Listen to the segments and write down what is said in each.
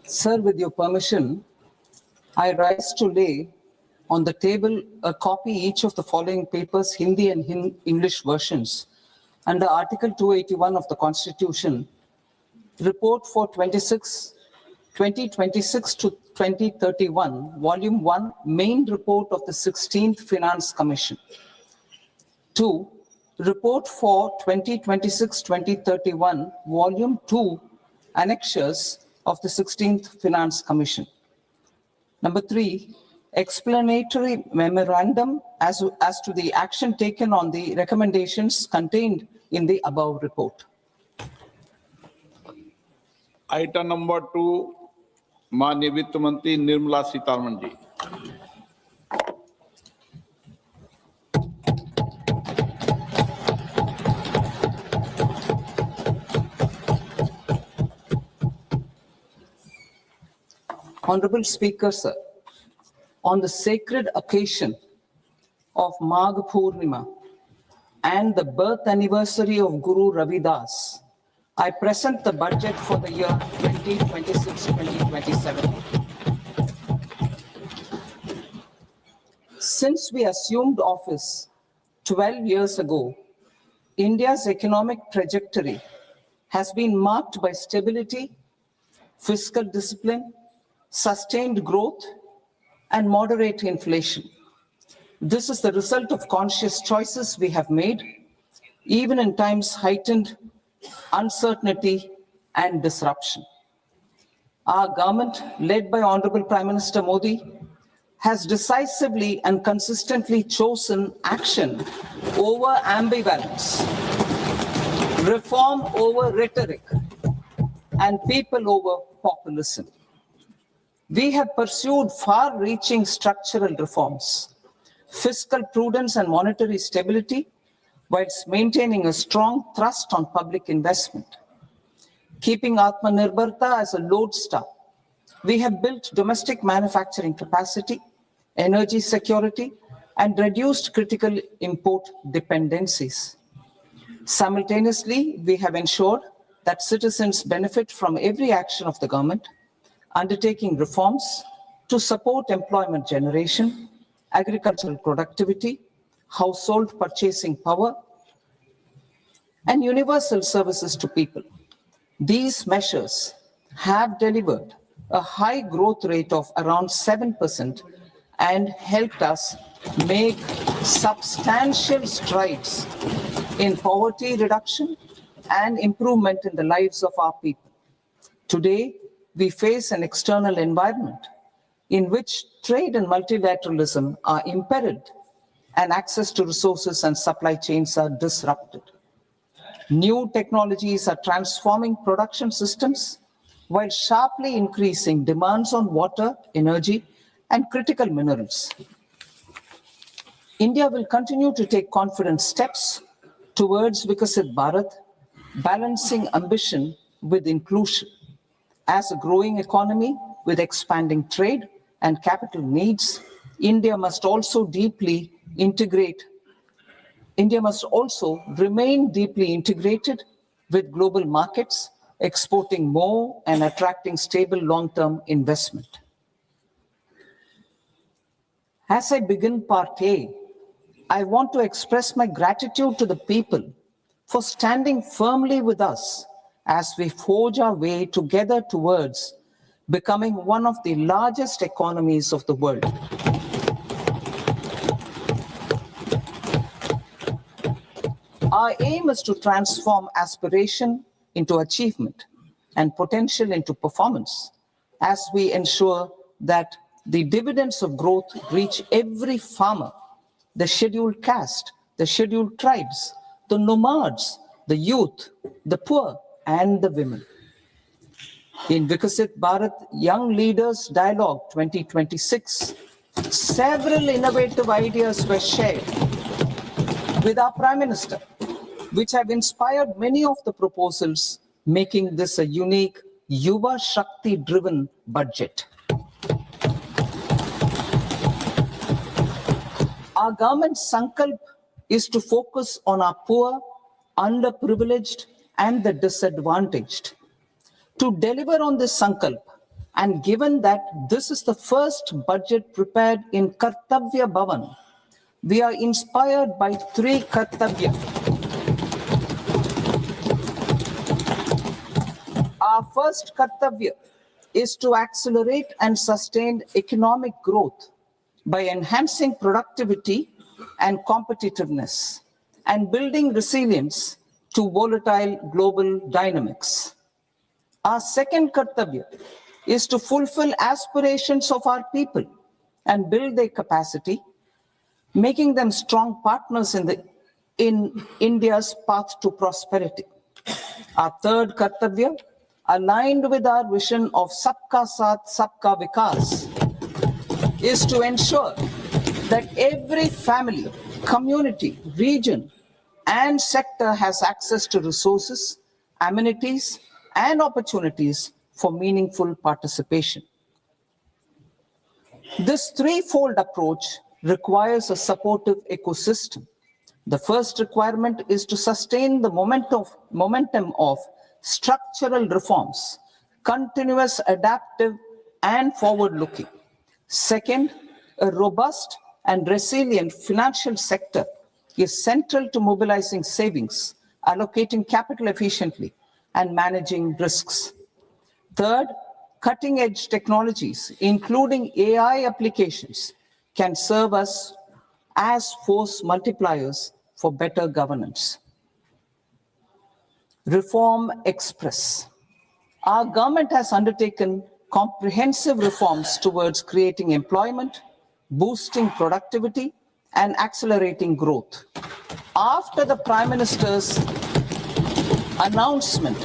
Sir, with your permission, I rise to lay on the table a copy each of the following papers, Hindi and English versions, under Article 281 of the Constitution, report for 2026 to 2031, Volume 1, main report of the 16th Finance Commission. 2, report for 2026-2031, Volume 2, annexures of the 16th Finance Commission. Number 3, explanatory memorandum as to the action taken on the recommendations contained in the above report. Item number 2, माननीय वित्त मंत्री Nirmala Sitharaman ji. Honorable Speaker, sir, on the sacred occasion of Magh Purnima and the birth anniversary of Guru Ravidas, I present the budget for the year 2026-2027. Since we assumed office 12 years ago, India's economic trajectory has been marked by stability, fiscal discipline, sustained growth, and moderate inflation. This is the result of conscious choices we have made, even in times heightened uncertainty and disruption. Our government, led by Honorable Prime Minister Modi, has decisively and consistently chosen action over ambivalence, reform over rhetoric, and people over populism. We have pursued far-reaching structural reforms, fiscal prudence and monetary stability, whilst maintaining a strong thrust on public investment. Keeping Atmanirbharta as a lodestar, we have built domestic manufacturing capacity, energy security, and reduced critical import dependencies. Simultaneously, we have ensured that citizens benefit from every action of the government, undertaking reforms to support employment generation, agricultural productivity, household purchasing power, and universal services to people. These measures have delivered a high growth rate of around 7% and helped us make substantial strides in poverty reduction and improvement in the lives of our people. Today, we face an external environment in which trade and multilateralism are impaired and access to resources and supply chains are disrupted. New technologies are transforming production systems while sharply increasing demands on water, energy, and critical minerals. India will continue to take confident steps towards Vikasit Bharat, balancing ambition with inclusion. As a growing economy with expanding trade and capital needs, India must also remain deeply integrated with global markets, exporting more and attracting stable long-term investment. As I begin part A, I want to express my gratitude to the people for standing firmly with us as we forge our way together towards becoming one of the largest economies of the world. Our aim is to transform aspiration into achievement and potential into performance as we ensure that the dividends of growth reach every farmer, the scheduled caste, the scheduled tribes, the nomads, the youth, the poor, and the women. In Vikasit Bharat Young Leaders Dialogue 2026, several innovative ideas were shared with our Prime Minister, which have inspired many of the proposals, making this a unique Yuva Shakti-driven budget. Our government's sankalp is to focus on our poor, underprivileged, and the disadvantaged. To deliver on this sankalp, And given that this is the first budget prepared in Kartavya Bhavan, we are inspired by three Kartavya. Our first Kartavya is to accelerate and sustain economic growth by enhancing productivity and competitiveness and building resilience to volatile global dynamics. Our second Kartavya is to fulfill aspirations of our people and build their capacity, making them strong partners in India's path to prosperity. Our third Kartavya, aligned with our vision of Sabka Saath, Sabka Vikas, is to ensure that every family, community, region, and sector has access to resources, amenities, and opportunities for meaningful participation. This threefold approach requires a supportive ecosystem. The first requirement is to sustain the momentum of structural reforms, continuous, adaptive, and forward-looking. Second, a robust and resilient financial sector is central to mobilizing savings, allocating capital efficiently, and managing risks. Third, cutting-edge technologies, including AI applications, can serve us as force multipliers for better governance. Reform Express. Our government has undertaken comprehensive reforms towards creating employment, boosting productivity, and accelerating growth. After the Prime Minister's announcement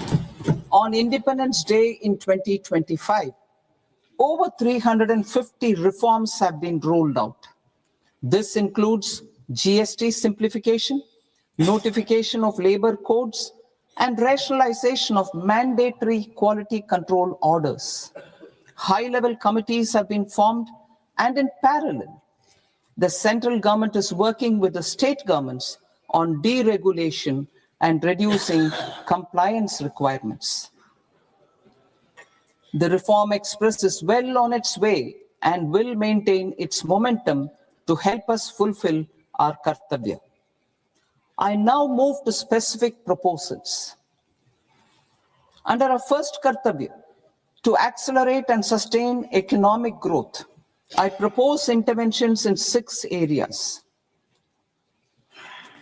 on Independence Day in 2025, over 350 reforms have been rolled out. This includes GST simplification, notification of labor codes, and rationalization of mandatory quality control orders. High-level committees have been formed, and in parallel, the central government is working with the state governments on deregulation and reducing compliance requirements. The Reform Express is well on its way and will maintain its momentum to help us fulfill our Kartavya. I now move to specific proposals. Under our first Kartavya, to accelerate and sustain economic growth, I propose interventions in 6 areas.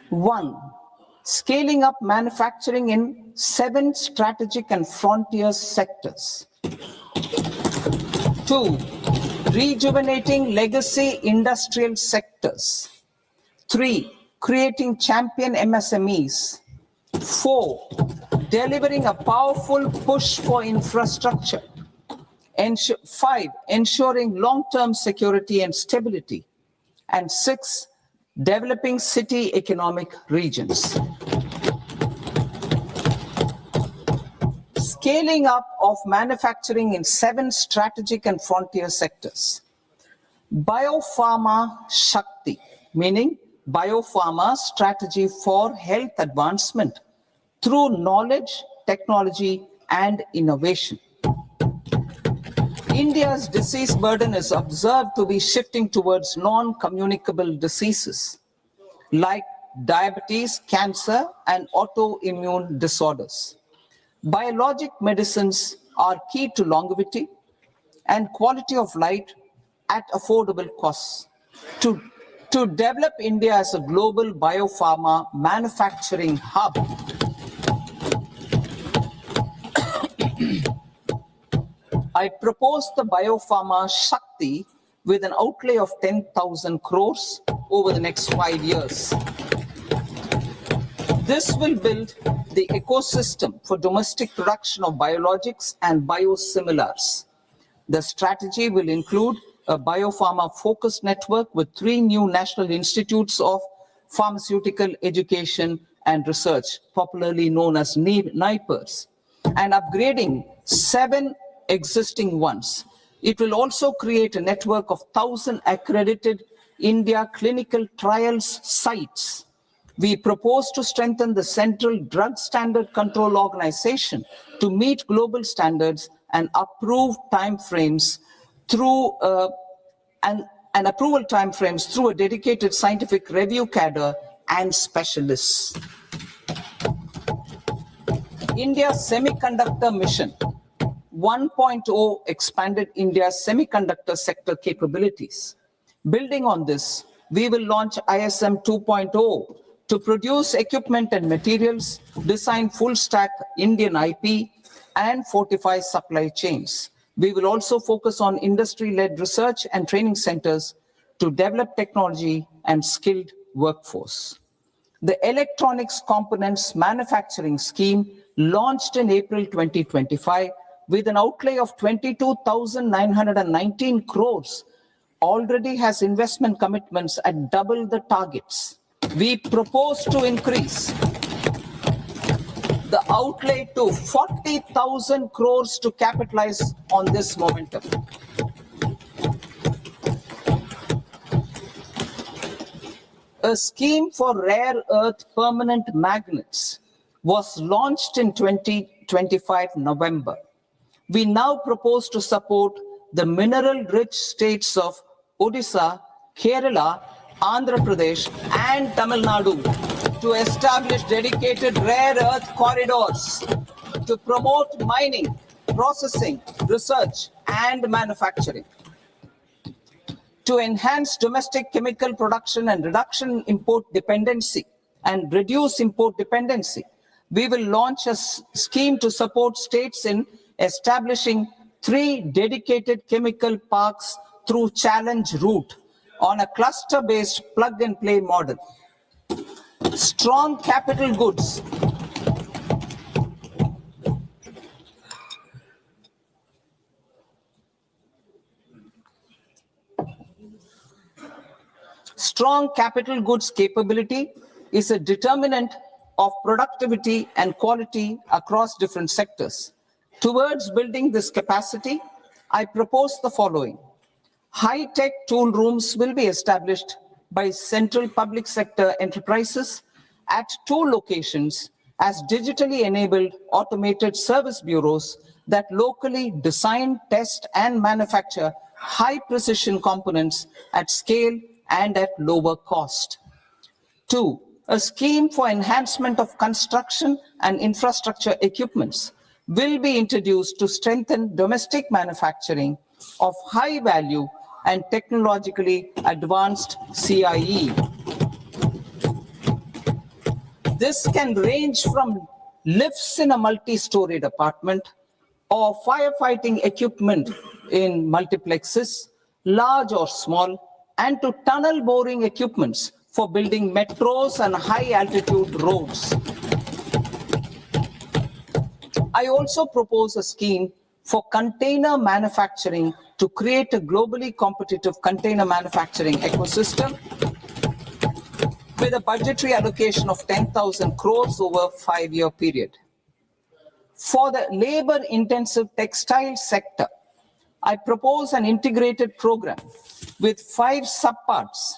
1. Scaling up manufacturing in 7 strategic and frontier sectors. 2. Rejuvenating legacy industrial sectors. 3. Creating champion MSMEs. 4. Delivering a powerful push for infrastructure. 5. Ensuring long-term security and stability. And 6. Developing city economic regions. Scaling up of manufacturing in 7 strategic and frontier sectors. Biopharma Shakti, meaning biopharma strategy for health advancement through knowledge, technology, and innovation. India's disease burden is observed to be shifting towards non-communicable diseases like diabetes, cancer, and autoimmune disorders. Biologic medicines are key to longevity and quality of life at affordable costs. To develop India as a global biopharma manufacturing hub, I propose the Biopharma Shakti with an outlay of 10,000 crores over the next 5 years. This will build the ecosystem for domestic production of biologics and biosimilars. The strategy will include a biopharma-focused network with 3 new national institutes of pharmaceutical education and research, popularly known as NIPERs, and upgrading 7 existing ones. It will also create a network of 1,000 accredited India clinical trials sites. We propose to strengthen the Central Drug Standard Control Organization to meet global standards and approved timeframes through and approval timeframes through a dedicated scientific review cadre and specialists. India's semiconductor mission 1.0 expanded India's semiconductor sector capabilities. Building on this, we will launch ISM 2.0 to produce equipment and materials, design full-stack Indian IP, and fortify supply chains. We will also focus on industry-led research and training centers to develop technology and skilled workforce. The Electronics Components Manufacturing Scheme, launched in April 2025 with an outlay of 22,919 crores, already has investment commitments at double the targets. We propose to increase the outlay to 40,000 crores to capitalize on this momentum. A scheme for rare earth permanent magnets was launched in 2025 November. We now propose to support the mineral-rich states of Odisha, Kerala, Andhra Pradesh, and Tamil Nadu to establish dedicated rare earth corridors to promote mining, processing, research, and manufacturing. To enhance domestic chemical production and reduction import dependency and reduce import dependency, we will launch a scheme to support states in establishing 3 dedicated chemical parks through challenge route on a cluster-based plug-and-play model. Strong capital goods. Strong capital goods capability is a determinant of productivity and quality across different sectors. Towards building this capacity, I propose the following. High-tech tool rooms will be established by central public sector enterprises at 2 locations as digitally enabled automated service bureaus that locally design, test, and manufacture high-precision components at scale and at lower cost. 2, a scheme for enhancement of construction and infrastructure equipments will be introduced to strengthen domestic manufacturing of high value and technologically advanced CIE. This can range from lifts in a multi-storied apartment or firefighting equipment in multiplexes, large or small, and to tunnel boring equipments for building metros and high altitude roads. I also propose a scheme for container manufacturing to create a globally competitive container manufacturing ecosystem with a budgetary allocation of 10,000 crores over a 5-year period. For the labor-intensive textile sector, I propose an integrated program with 5 subparts.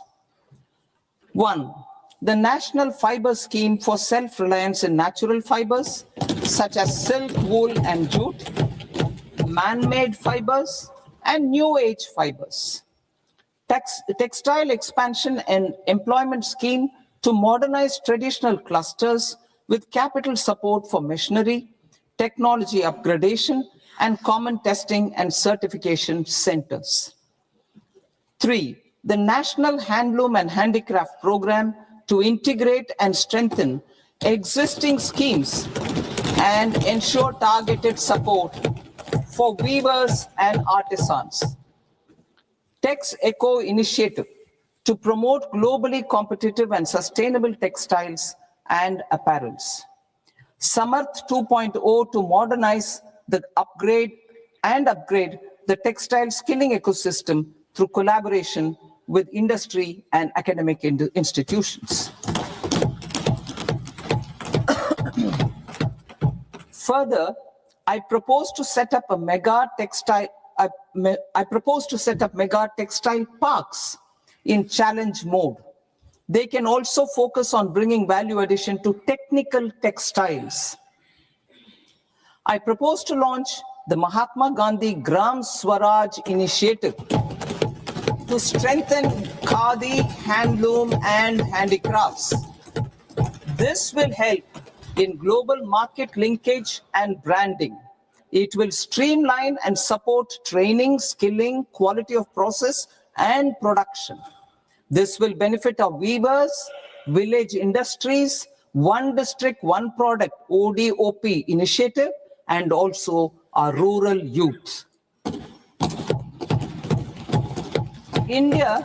1, the National Fiber Scheme for self-reliance in natural fibers, such as silk, wool, and jute, man-made fibers, and new age fibers. Textile expansion and employment scheme to modernize traditional clusters with capital support for machinery, technology upgradation, and common testing and certification centers. 3, the National Handloom and Handicraft Program to integrate and strengthen existing schemes and ensure targeted support for weavers and artisans. Tex Eco Initiative to promote globally competitive and sustainable textiles and apparels. Samarth 2.0 to modernize the upgrade the textile skilling ecosystem through collaboration with industry and academic institutions. Further, I propose to set up mega textile parks in challenge mode. They can also focus on bringing value addition to technical textiles. I propose to launch the Mahatma Gandhi Gram Swaraj initiative to strengthen khadi, handloom, and handicrafts. This will help in global market linkage and branding. It will streamline and support training, skilling, quality of process, and production. This will benefit our weavers, village industries, one district, one product, ODOP initiative, and also our rural youth. India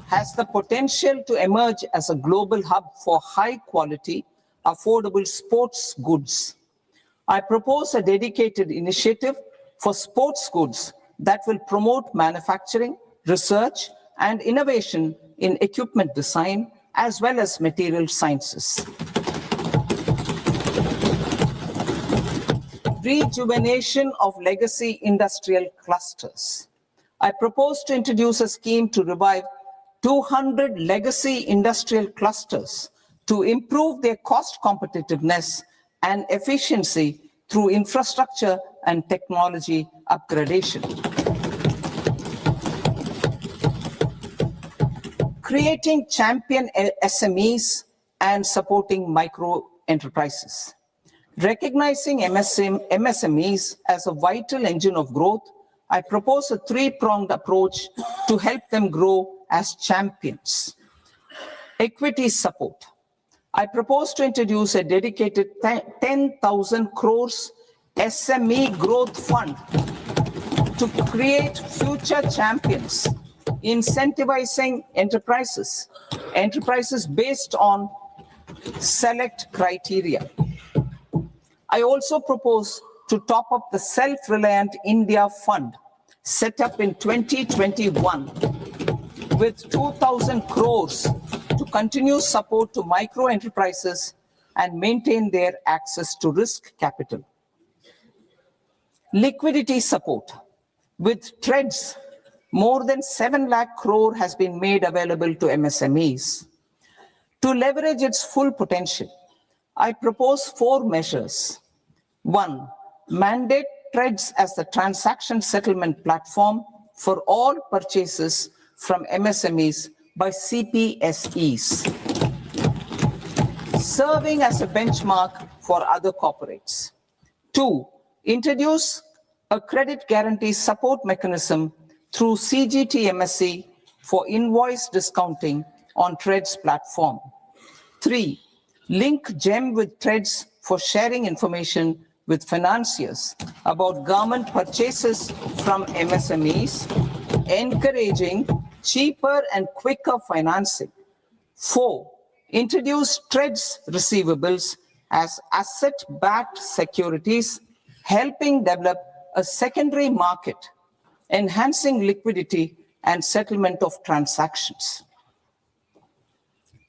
has the potential to emerge as a global hub for high quality, affordable sports goods. I propose a dedicated initiative for sports goods that will promote manufacturing, research, and innovation in equipment design as well as material sciences. Rejuvenation of legacy industrial clusters. I propose to introduce a scheme to revive 200 legacy industrial clusters to improve their cost competitiveness and efficiency through infrastructure and technology upgradation. Creating champion SMEs and supporting micro enterprises. Recognizing MSMEs as a vital engine of growth, I propose a three-pronged approach to help them grow as champions. Equity support. I propose to introduce a dedicated 10,000 crores SME growth fund to create future champions, incentivizing enterprises based on select criteria. I also propose to top up the Self-Reliant India Fund set up in 2021 with 2,000 crores to continue support to micro enterprises and maintain their access to risk capital. Liquidity support. With TREDS, more than 7 lakh crore has been made available to MSMEs. To leverage its full potential, I propose 4 measures. 1, mandate TREDS as the transaction settlement platform for all purchases from MSMEs by CPSEs, serving as a benchmark for other corporates. 2, introduce a credit guarantee support mechanism through CGTMSE for invoice discounting on TREDS platform. 3, link GEM with TREDS for sharing information with financiers about government purchases from MSMEs, encouraging cheaper and quicker financing. 4, introduce TREDS receivables as asset-backed securities, helping develop a secondary market, enhancing liquidity and settlement of transactions.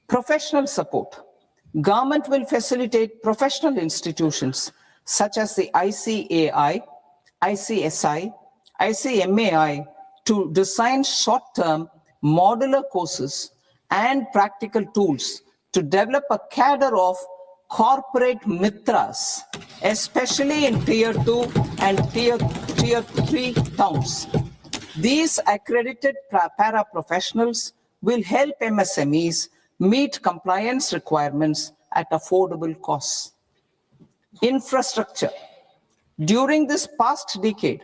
Professional support. Government will facilitate professional institutions such as the ICAI, ICSI, ICMAI to design short-term modular courses and practical tools to develop a cadre of corporate mitras, especially in Tier 2 and Tier 3 towns. These accredited para-professionals will help MSMEs meet compliance requirements at affordable costs. Infrastructure. During this past decade,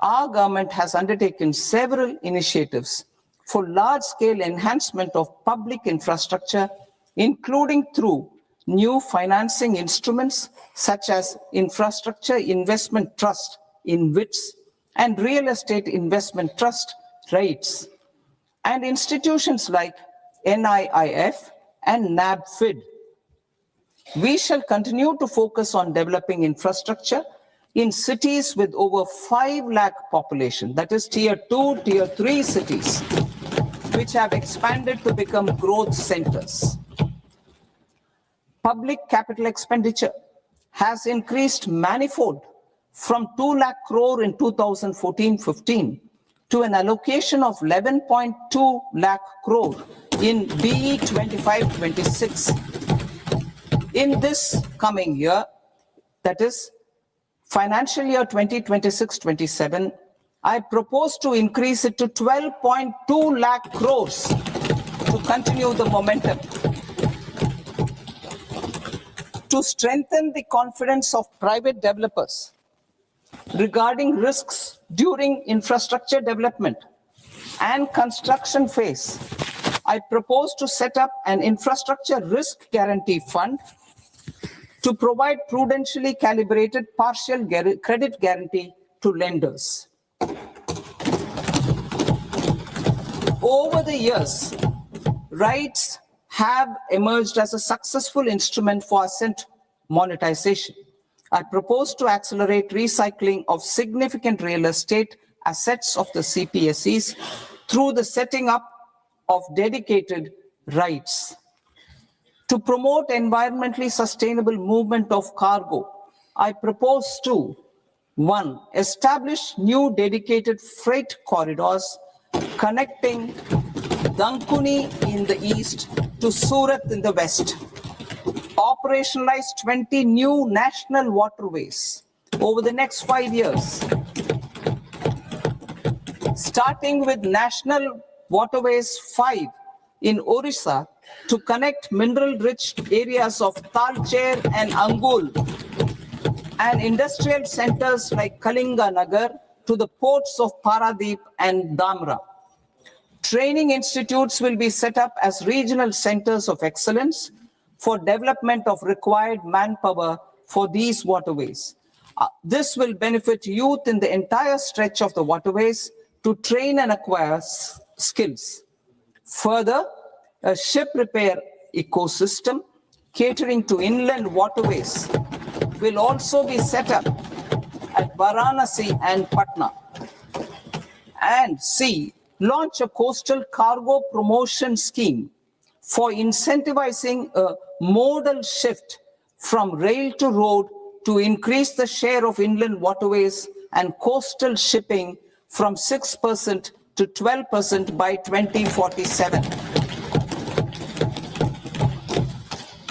our government has undertaken several initiatives for large-scale enhancement of public infrastructure, including through new financing instruments such as Infrastructure Investment Trust in WITS and Real Estate Investment Trust REITs, and institutions like NIIF and NABFID. We shall continue to focus on developing infrastructure in cities with over 5 lakh population, that is Tier 2, Tier 3 cities, which have expanded to become growth centers. Public capital expenditure has increased manifold from 2 lakh crore in 2014-15 to an allocation of 11.2 lakh crore in BE 25-26. In this coming year, that is Financial year 2026-27, I propose to increase it to 12.2 lakh crores to continue the momentum. To strengthen the confidence of private developers regarding risks during infrastructure development and construction phase, I propose to set up an infrastructure risk guarantee fund to provide prudentially calibrated partial credit guarantee to lenders. Over the years, RITES have emerged as a successful instrument for asset monetization. I propose to accelerate recycling of significant real estate assets of the CPSEs through the setting up of dedicated RITES. To promote environmentally sustainable movement of cargo, I propose to 1. Establish new dedicated freight corridors connecting Dankuni in the east to Surat in the west. Operationalize 20 new national waterways over the next 5 years. Starting with National Waterways 5 in Orissa to connect mineral-rich areas of Talcher and Angul and industrial centers like Kalinga Nagar to the ports of Paradeep and Dhamra. Training institutes will be set up as regional centers of excellence for development of required manpower for these waterways. This will benefit youth in the entire stretch of the waterways to train and acquire skills. Further, a ship repair ecosystem catering to inland waterways will also be set up at Varanasi and Patna. And C, launch a coastal cargo promotion scheme for incentivizing a modal shift from rail to road to increase the share of inland waterways and coastal shipping from 6% to 12% by 2047.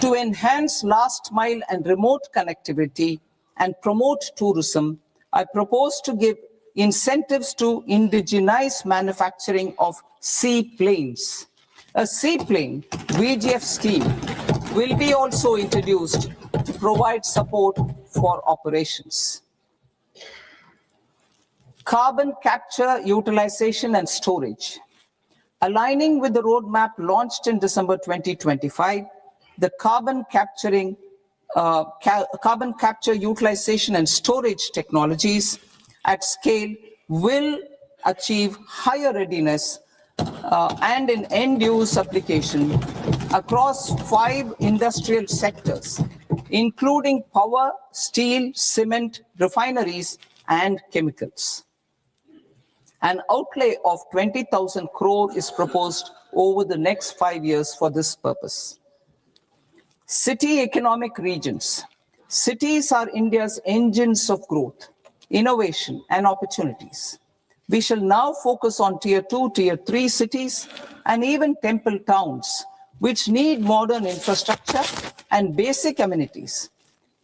To enhance last mile and remote connectivity and promote tourism, I propose to give incentives to indigenize manufacturing of seaplanes. A seaplane VGF scheme will be also introduced to provide support for operations. Carbon capture, utilization and storage. Aligning with the roadmap launched in December 2025, the carbon capture, utilization and storage technologies at scale will achieve higher readiness and in end-use application across 5 industrial sectors, including power, steel, cement, refineries, and chemicals. An outlay of 20,000 crore is proposed over the next 5 years for this purpose. City economic regions. Cities are India's engines of growth, innovation, and opportunities. We shall now focus on Tier 2, Tier 3 cities, and even temple towns, which need modern infrastructure and basic amenities.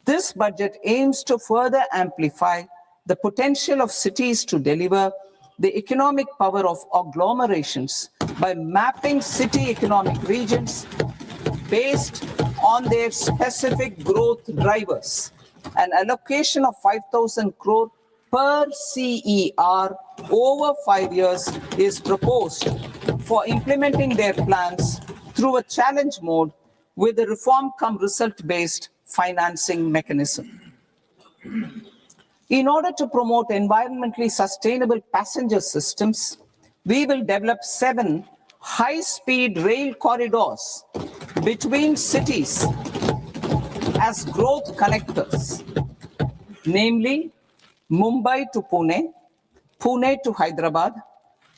This budget aims to further amplify the potential of cities to deliver the economic power of agglomerations by mapping city economic regions based on their specific growth drivers. An allocation of 5,000 crore per CER over 5 years is proposed for implementing their plans through a challenge mode with a reform-cum-result-based financing mechanism. In order to promote environmentally sustainable passenger systems, we will develop 7 high-speed rail corridors between cities as growth connectors, namely Mumbai to Pune, Pune to Hyderabad,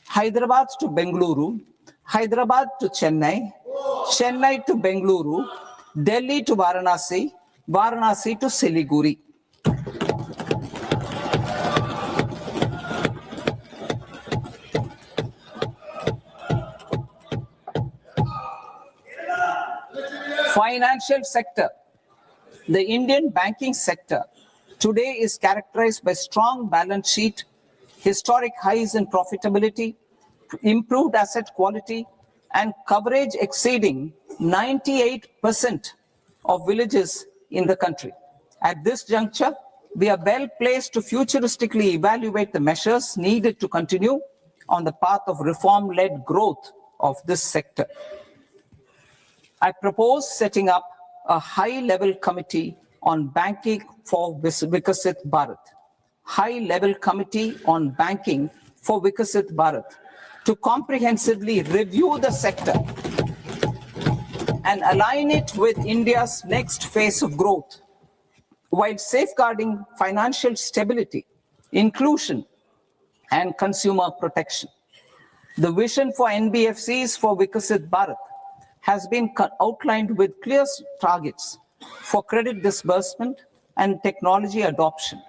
Hyderabad to Bengaluru, Hyderabad to Chennai, Chennai to Bengaluru, Delhi to Varanasi, Varanasi to Siliguri. Financial sector. The Indian banking sector today is characterized by strong balance sheet, historic highs in profitability, improved asset quality, and coverage exceeding 98% of villages in the country. At this juncture, we are well placed to futuristically evaluate the measures needed to continue on the path of reform-led growth of this sector. I propose setting up a high-level committee on banking for Vikasit Bharat. High-level committee on banking for Vikasit Bharat to comprehensively review the sector and align it with India's next phase of growth, while safeguarding financial stability, inclusion, and consumer protection. The vision for NBFCs for Vikasit Bharat has been outlined with clear targets for credit disbursement and technology adoption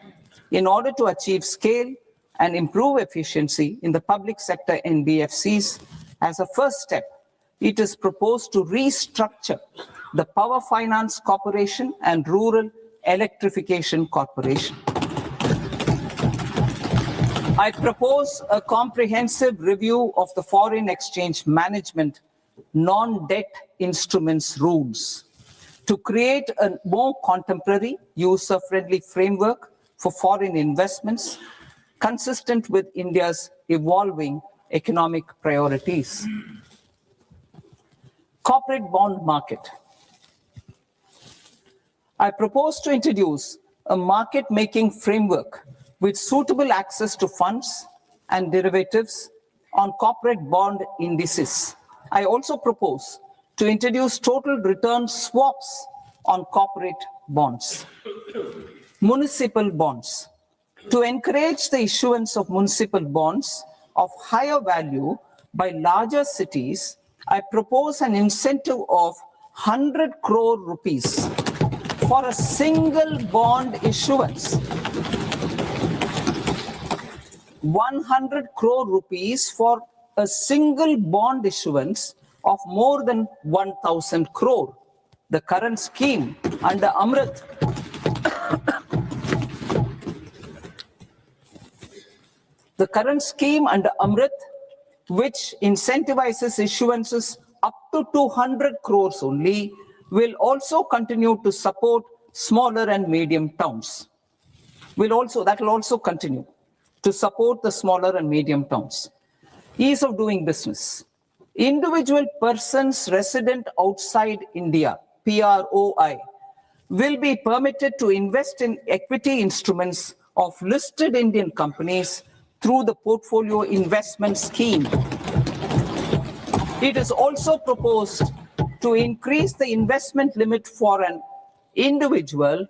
in order to achieve scale and improve efficiency in the public sector NBFCs. As a first step, it is proposed to restructure the Power Finance Corporation and Rural Electrification Corporation. I propose a comprehensive review of the foreign exchange management non-debt instruments rules to create a more contemporary, user-friendly framework for foreign investments consistent with India's evolving economic priorities. Corporate bond market. I propose to introduce a market-making framework with suitable access to funds and derivatives on corporate bond indices. I also propose to introduce total return swaps on corporate bonds. Municipal bonds. To encourage the issuance of municipal bonds of higher value by larger cities, I propose an incentive of 100 crore rupees for a single bond issuance. 100 crore rupees for a single bond issuance of more than 1,000 crore. The current scheme under Amrit which incentivizes issuances up to 200 crores only, will also continue to support smaller and medium towns. That will also continue to support the smaller and medium towns. Ease of doing business. Individual persons resident outside India, PROI, will be permitted to invest in equity instruments of listed Indian companies through the portfolio investment scheme. It is also proposed to increase the investment limit for an individual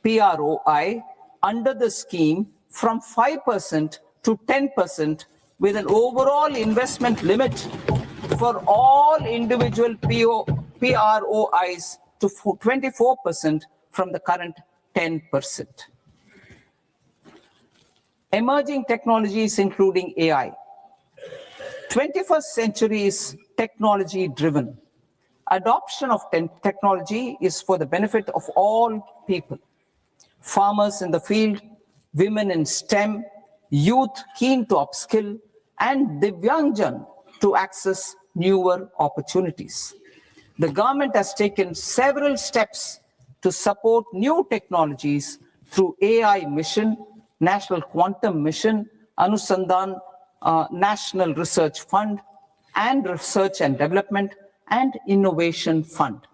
PROI under the scheme from 5% to 10%, with an overall investment limit for all individual PROIs to 24% from the current 10%. Emerging technologies including AI. 21st century is technology driven. Adoption of technology is for the benefit of all people. Farmers in the field, women in STEM, youth keen to upskill, and Divyangjan to access newer opportunities. The government has taken several steps to support new technologies through AI mission, National Quantum Mission, Anusandhan National Research Fund, and Research and Development and Innovation Fund.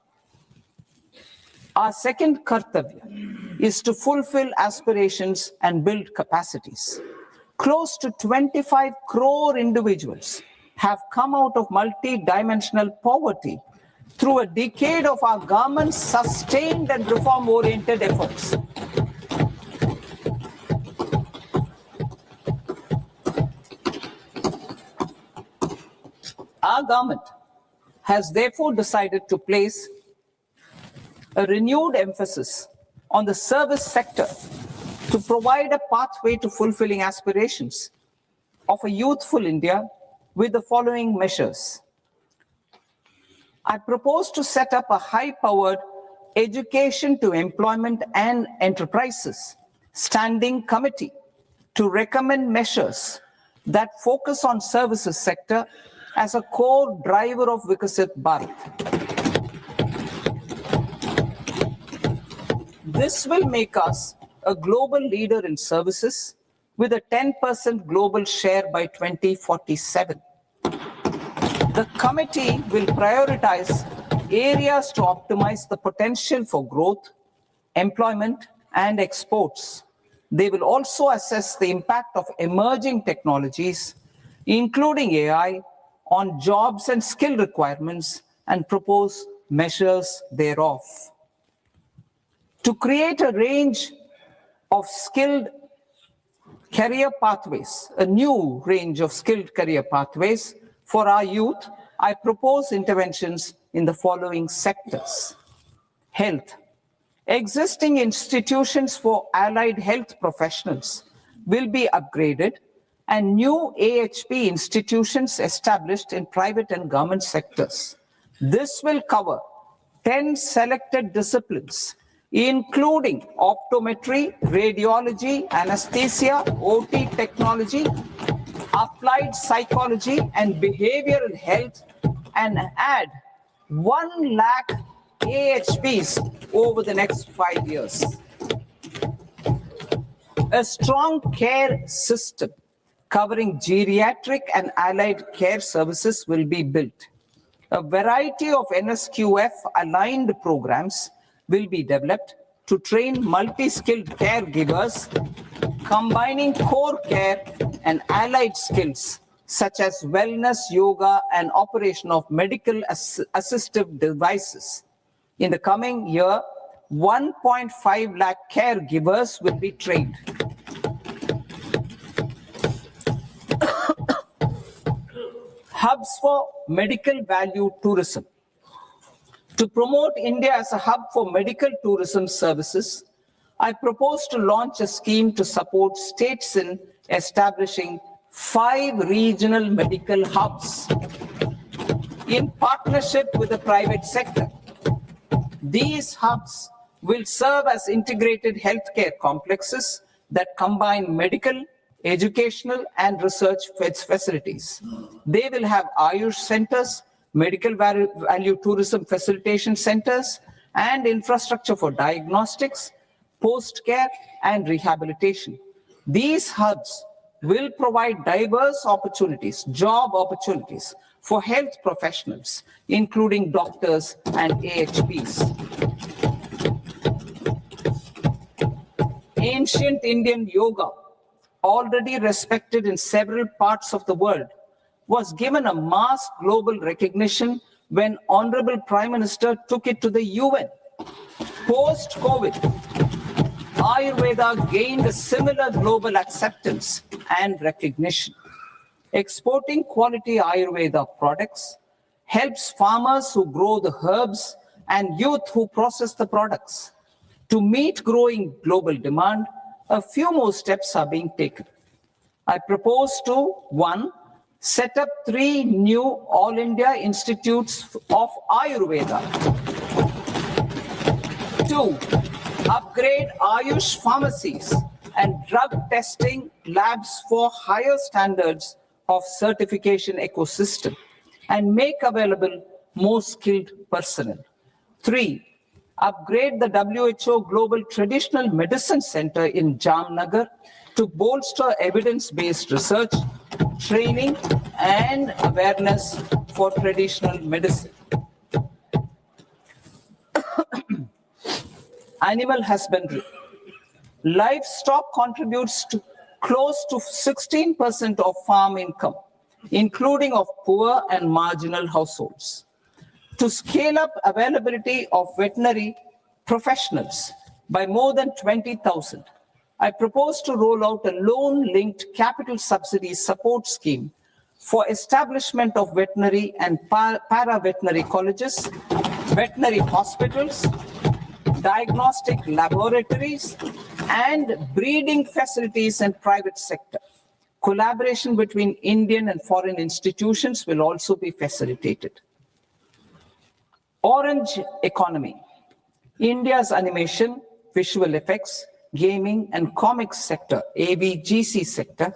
Our second kartavya is to fulfill aspirations and build capacities. Close to 25 crore individuals have come out of multi-dimensional poverty through a decade of our government's sustained and reform-oriented efforts. Our government has therefore decided to place a renewed emphasis on the service sector to provide a pathway to fulfilling aspirations of a youthful India with the following measures. I propose to set up a high-powered education to employment and enterprises Standing Committee to recommend measures that focus on services sector as a core driver of Viksit Bharat. This will make us a global leader in services with a 10% global share by 2047. The committee will prioritize areas to optimize the potential for growth, employment, and exports. They will also assess the impact of emerging technologies, including AI, on jobs and skill requirements and propose measures thereof. To create a range of skilled career pathways, a new range of skilled career pathways for our youth, I propose interventions in the following sectors. Health. Existing institutions for allied health professionals will be upgraded and new AHP institutions established in private and government sectors. This will cover 10 selected disciplines, including optometry, radiology, anesthesia, OT technology, applied psychology, and behavioral health, and add 1 lakh AHPs over the next 5 years. A strong care system covering geriatric and allied care services will be built. A variety of NSQF-aligned programs will be developed to train multi-skilled caregivers, combining core care and allied skills such as wellness, yoga, and operation of medical assistive devices. In the coming year, 1.5 lakh caregivers will be trained. Hubs for medical value tourism. To promote India as a hub for medical tourism services, I propose to launch a scheme to support states in establishing 5 regional medical hubs in partnership with the private sector. These hubs will serve as integrated healthcare complexes that combine medical, educational, and research facilities. They will have Ayush centers, medical value tourism facilitation centers, and infrastructure for diagnostics, post-care, and rehabilitation. These hubs will provide diverse opportunities, job opportunities for health professionals, including doctors and AHPs. Ancient Indian yoga, already respected in several parts of the world, was given a mass global recognition when Honorable Prime Minister took it to the UN. Post-COVID, Ayurveda gained a similar global acceptance and recognition. Exporting quality Ayurveda products helps farmers who grow the herbs and youth who process the products. To meet growing global demand, a few more steps are being taken. I propose to 1. Set up 3 new All India Institutes of Ayurveda. 2. Upgrade Ayush pharmacies and drug testing labs for higher standards of certification ecosystem and make available more skilled personnel. 3. Upgrade the WHO Global Traditional Medicine Center in Jamnagar to bolster evidence-based research, training, and awareness for traditional medicine. Animal husbandry. Livestock contributes to close to 16% of farm income, including of poor and marginal households. To scale up availability of veterinary professionals by more than 20,000, I propose to roll out a loan-linked capital subsidy support scheme for establishment of veterinary and para-veterinary colleges, veterinary hospitals, diagnostic laboratories, and breeding facilities in private sector. Collaboration between Indian and foreign institutions will also be facilitated. Orange economy. India's animation, visual effects, gaming and comics sector, AVGC sector,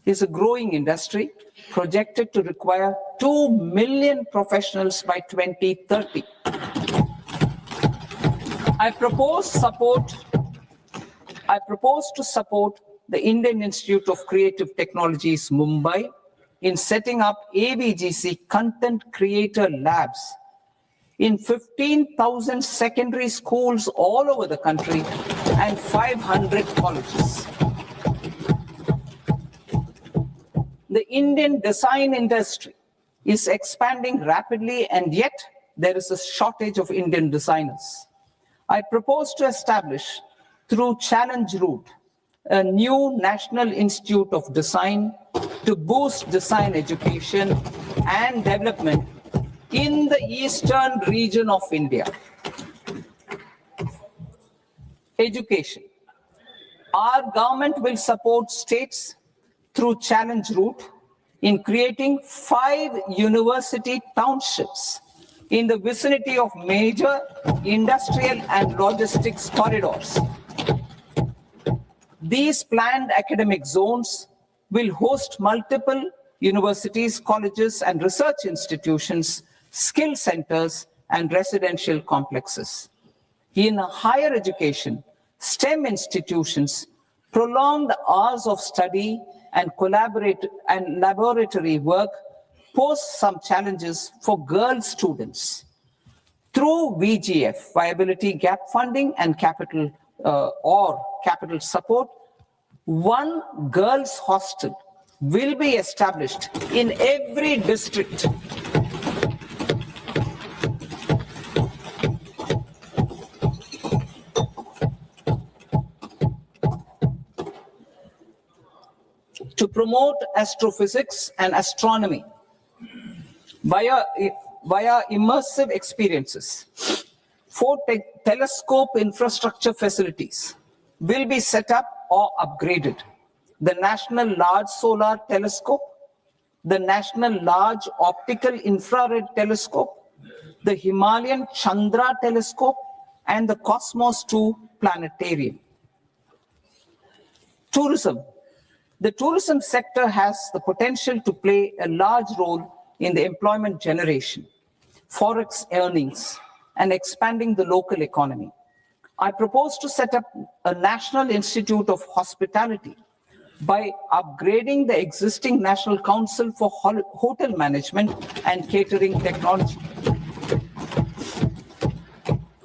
is a growing industry projected to require 2 million professionals by 2030. I propose to support the Indian Institute of Creative Technologies, Mumbai, in setting up AVGC content creator labs in 15,000 secondary schools all over the country and 500 colleges. The Indian design industry is expanding rapidly, and yet there is a shortage of Indian designers. I propose to establish, through Challenge Route, a new National Institute of Design to boost design education and development in the eastern region of India. Education. Our government will support states through Challenge Route in creating 5 university townships in the vicinity of major industrial and logistics corridors. These planned academic zones will host multiple universities, colleges, and research institutions, skill centers, and residential complexes. In higher education, STEM institutions, prolonged hours of study and laboratory work pose some challenges for girl students. Through VGF, Viability Gap Funding and capital support, one girls' hostel will be established in every district. To promote astrophysics and astronomy via immersive experiences. 4 telescope infrastructure facilities will be set up or upgraded. The National Large Solar Telescope, the National Large Optical Infrared Telescope, the Himalayan Chandra Telescope, and the Cosmos 2 Planetarium. Tourism. The tourism sector has the potential to play a large role in the employment generation, forex earnings, and expanding the local economy. I propose to set up a National Institute of Hospitality by upgrading the existing National Council for Hotel Management and Catering Technology.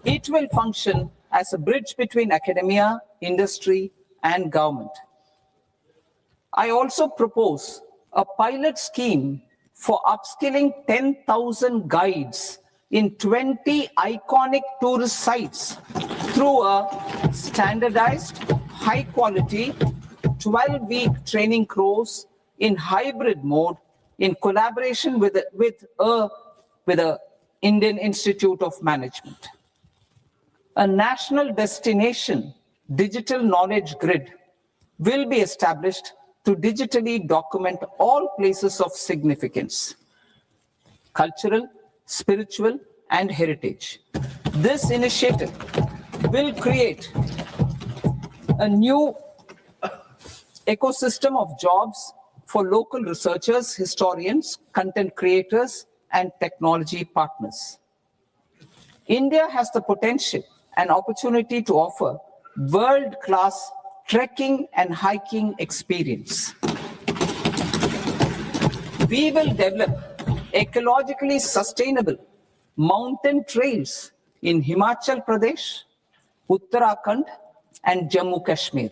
It will function as a bridge between academia, industry, and government. I also propose a pilot scheme for upskilling 10,000 guides in 20 iconic tourist sites through a standardized, high-quality, 12-week training course in hybrid mode in collaboration with the Indian Institute of Management. A national destination digital knowledge grid will be established to digitally document all places of significance, cultural, spiritual, and heritage. This initiative will create a new ecosystem of jobs for local researchers, historians, content creators, and technology partners. India has the potential and opportunity to offer world-class trekking and hiking experience. We will develop ecologically sustainable mountain trails in Himachal Pradesh, Uttarakhand, and Jammu Kashmir.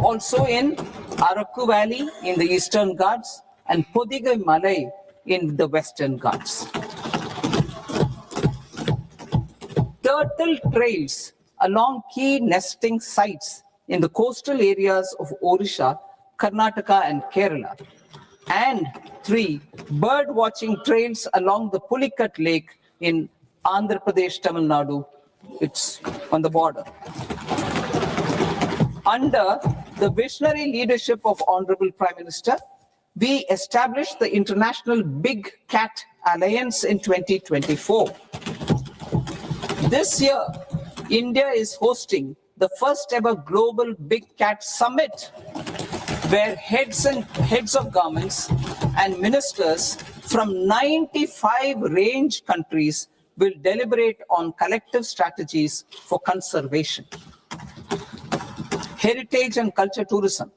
Also in Araku Valley in the Eastern Ghats and Podigai Malai in the Western Ghats. Turtle trails along key nesting sites in the coastal areas of Odisha, Karnataka, and Kerala. And 3 bird watching trails along the Pulikat Lake in Andhra Pradesh, Tamil Nadu. It's on the border. Under the visionary leadership of Honorable Prime Minister, we established the International Big Cat Alliance in 2024. This year, India is hosting the first ever global Big Cat Summit, where heads of governments and ministers from 95 range countries will deliberate on collective strategies for conservation. Heritage and culture tourism.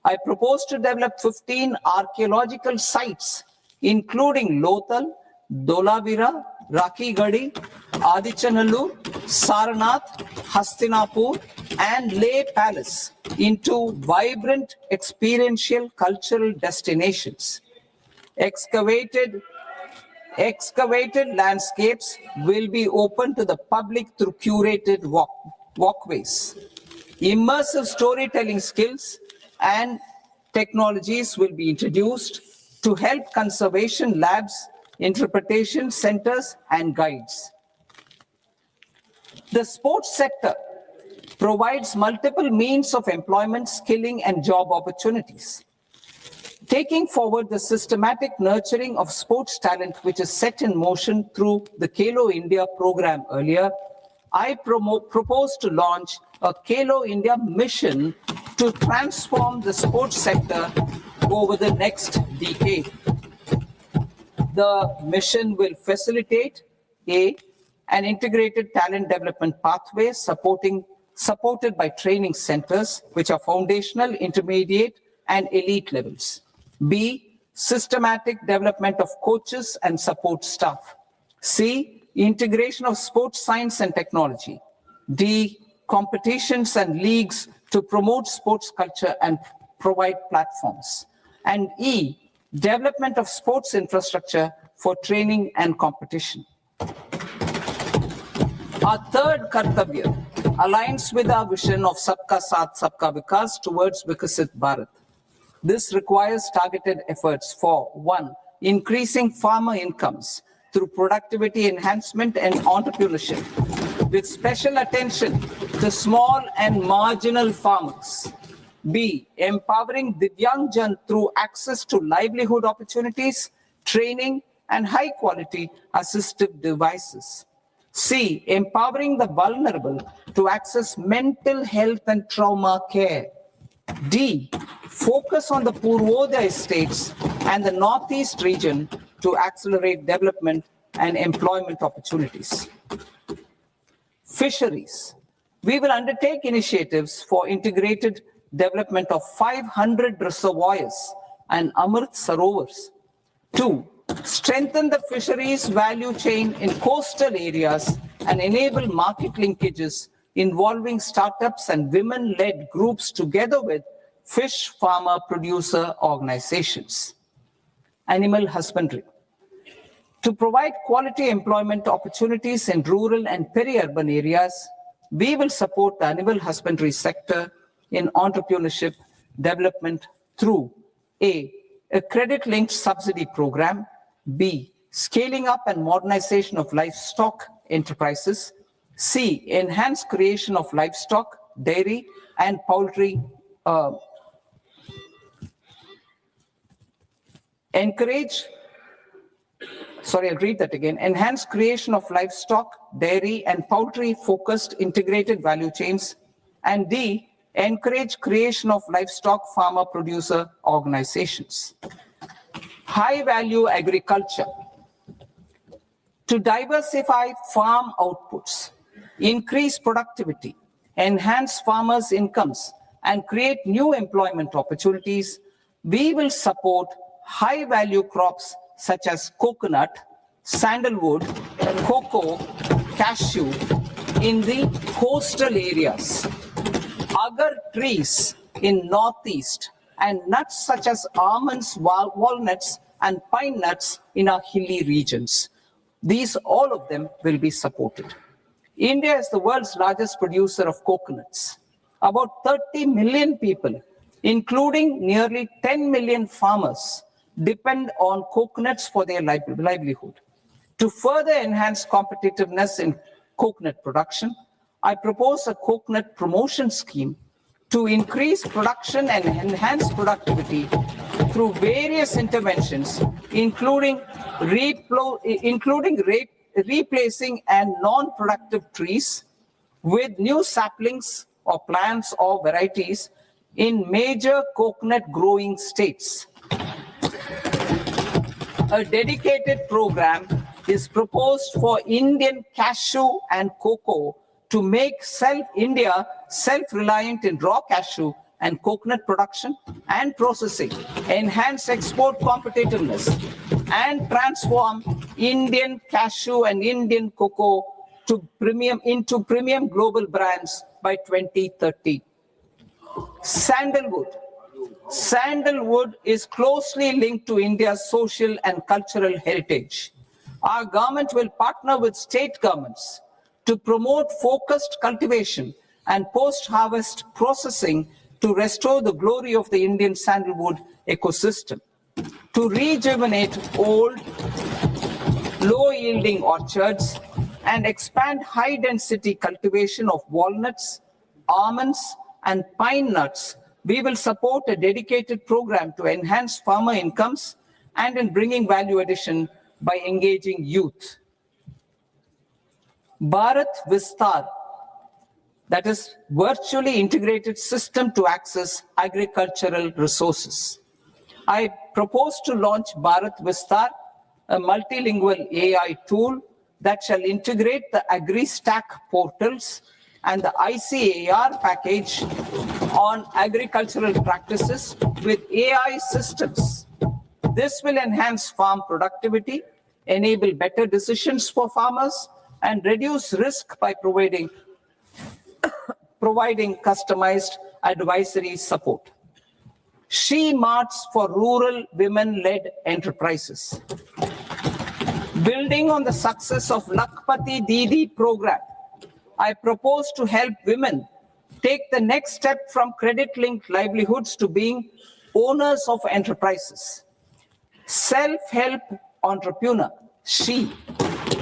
I propose to develop 15 archaeological sites, including Lothal, Dolavira, Rakigadi, Adichanallur, Saranath, Hastinapur, and Leh Palace into vibrant experiential cultural destinations. Excavated landscapes will be open to the public through curated walkways. Immersive storytelling skills and technologies will be introduced to help conservation labs, interpretation centers, and guides. The sports sector provides multiple means of employment, skilling, and job opportunities. Taking forward the systematic nurturing of sports talent, which is set in motion through the Khelo India program earlier, I propose to launch a Khelo India mission to transform the sports sector over the next decade. The mission will facilitate an integrated talent development pathway supported by training centers, which are foundational, intermediate, and elite levels. B, systematic development of coaches and support staff. C, integration of sports science and technology. D, competitions and leagues to promote sports culture and provide platforms. And E, development of sports infrastructure for training and competition. Our third Kartavya aligns with our vision of Sabka Saath, Sabka Vikas towards Vikasit Bharat. This requires targeted efforts for 1, increasing farmer incomes through productivity enhancement and entrepreneurship, with special attention to small and marginal farmers. B, empowering Divyangjan through access to livelihood opportunities, training, and high-quality assistive devices. C, empowering the vulnerable to access mental health and trauma care. D, focus on the Purvodaya states and the Northeast region to accelerate development and employment opportunities. Fisheries. We will undertake initiatives for integrated development of 500 reservoirs and Amrit Sarovars. 2, strengthen the fisheries value chain in coastal areas and enable market linkages involving startups and women-led groups together with fish farmer producer organizations. Animal husbandry. To provide quality employment opportunities in rural and peri-urban areas, we will support the animal husbandry sector in entrepreneurship development through A, credit-linked subsidy program, B, scaling up and modernization of livestock enterprises, C, enhanced creation of livestock, dairy, and poultry, enhanced creation of livestock, dairy, and poultry-focused integrated value chains, and D, encourage creation of livestock farmer producer organizations. High-value agriculture. To diversify farm outputs, increase productivity, enhance farmers' incomes, and create new employment opportunities, we will support high-value crops such as coconut, sandalwood, cocoa, cashew in the coastal areas, agar trees in Northeast, and nuts such as almonds, walnuts, and pine nuts in our hilly regions. All of them will be supported. India is the world's largest producer of coconuts. About 30 million people, including nearly 10 million farmers, depend on coconuts for their livelihood. To further enhance competitiveness in coconut production, I propose a coconut promotion scheme to increase production and enhance productivity through various interventions, including replacing and non-productive trees, with new saplings or plants or varieties in major coconut growing states. A dedicated program is proposed for Indian cashew and cocoa to make India self-reliant in raw cashew and coconut production and processing, enhance export competitiveness, and transform Indian cashew and Indian cocoa into premium global brands by 2030. Sandalwood. Sandalwood is closely linked to India's social and cultural heritage. Our government will partner with state governments to promote focused cultivation and post-harvest processing to restore the glory of the Indian sandalwood ecosystem, to rejuvenate old, low-yielding orchards and expand high-density cultivation of walnuts, almonds, and pine nuts. We will support a dedicated program to enhance farmer incomes and in bringing value addition by engaging youth. Bharat Vistar, that is virtually integrated system to access agricultural resources. I propose to launch Bharat Vistar, a multilingual AI tool that shall integrate the AgriStack portals and the ICAR package on agricultural practices with AI systems. This will enhance farm productivity, enable better decisions for farmers, and reduce risk by providing customized advisory support. She Marts for rural women-led enterprises. Building on the success of Lakpati Didi program, I propose to help women take the next step from credit-linked livelihoods to being owners of enterprises. Self-help entrepreneur, She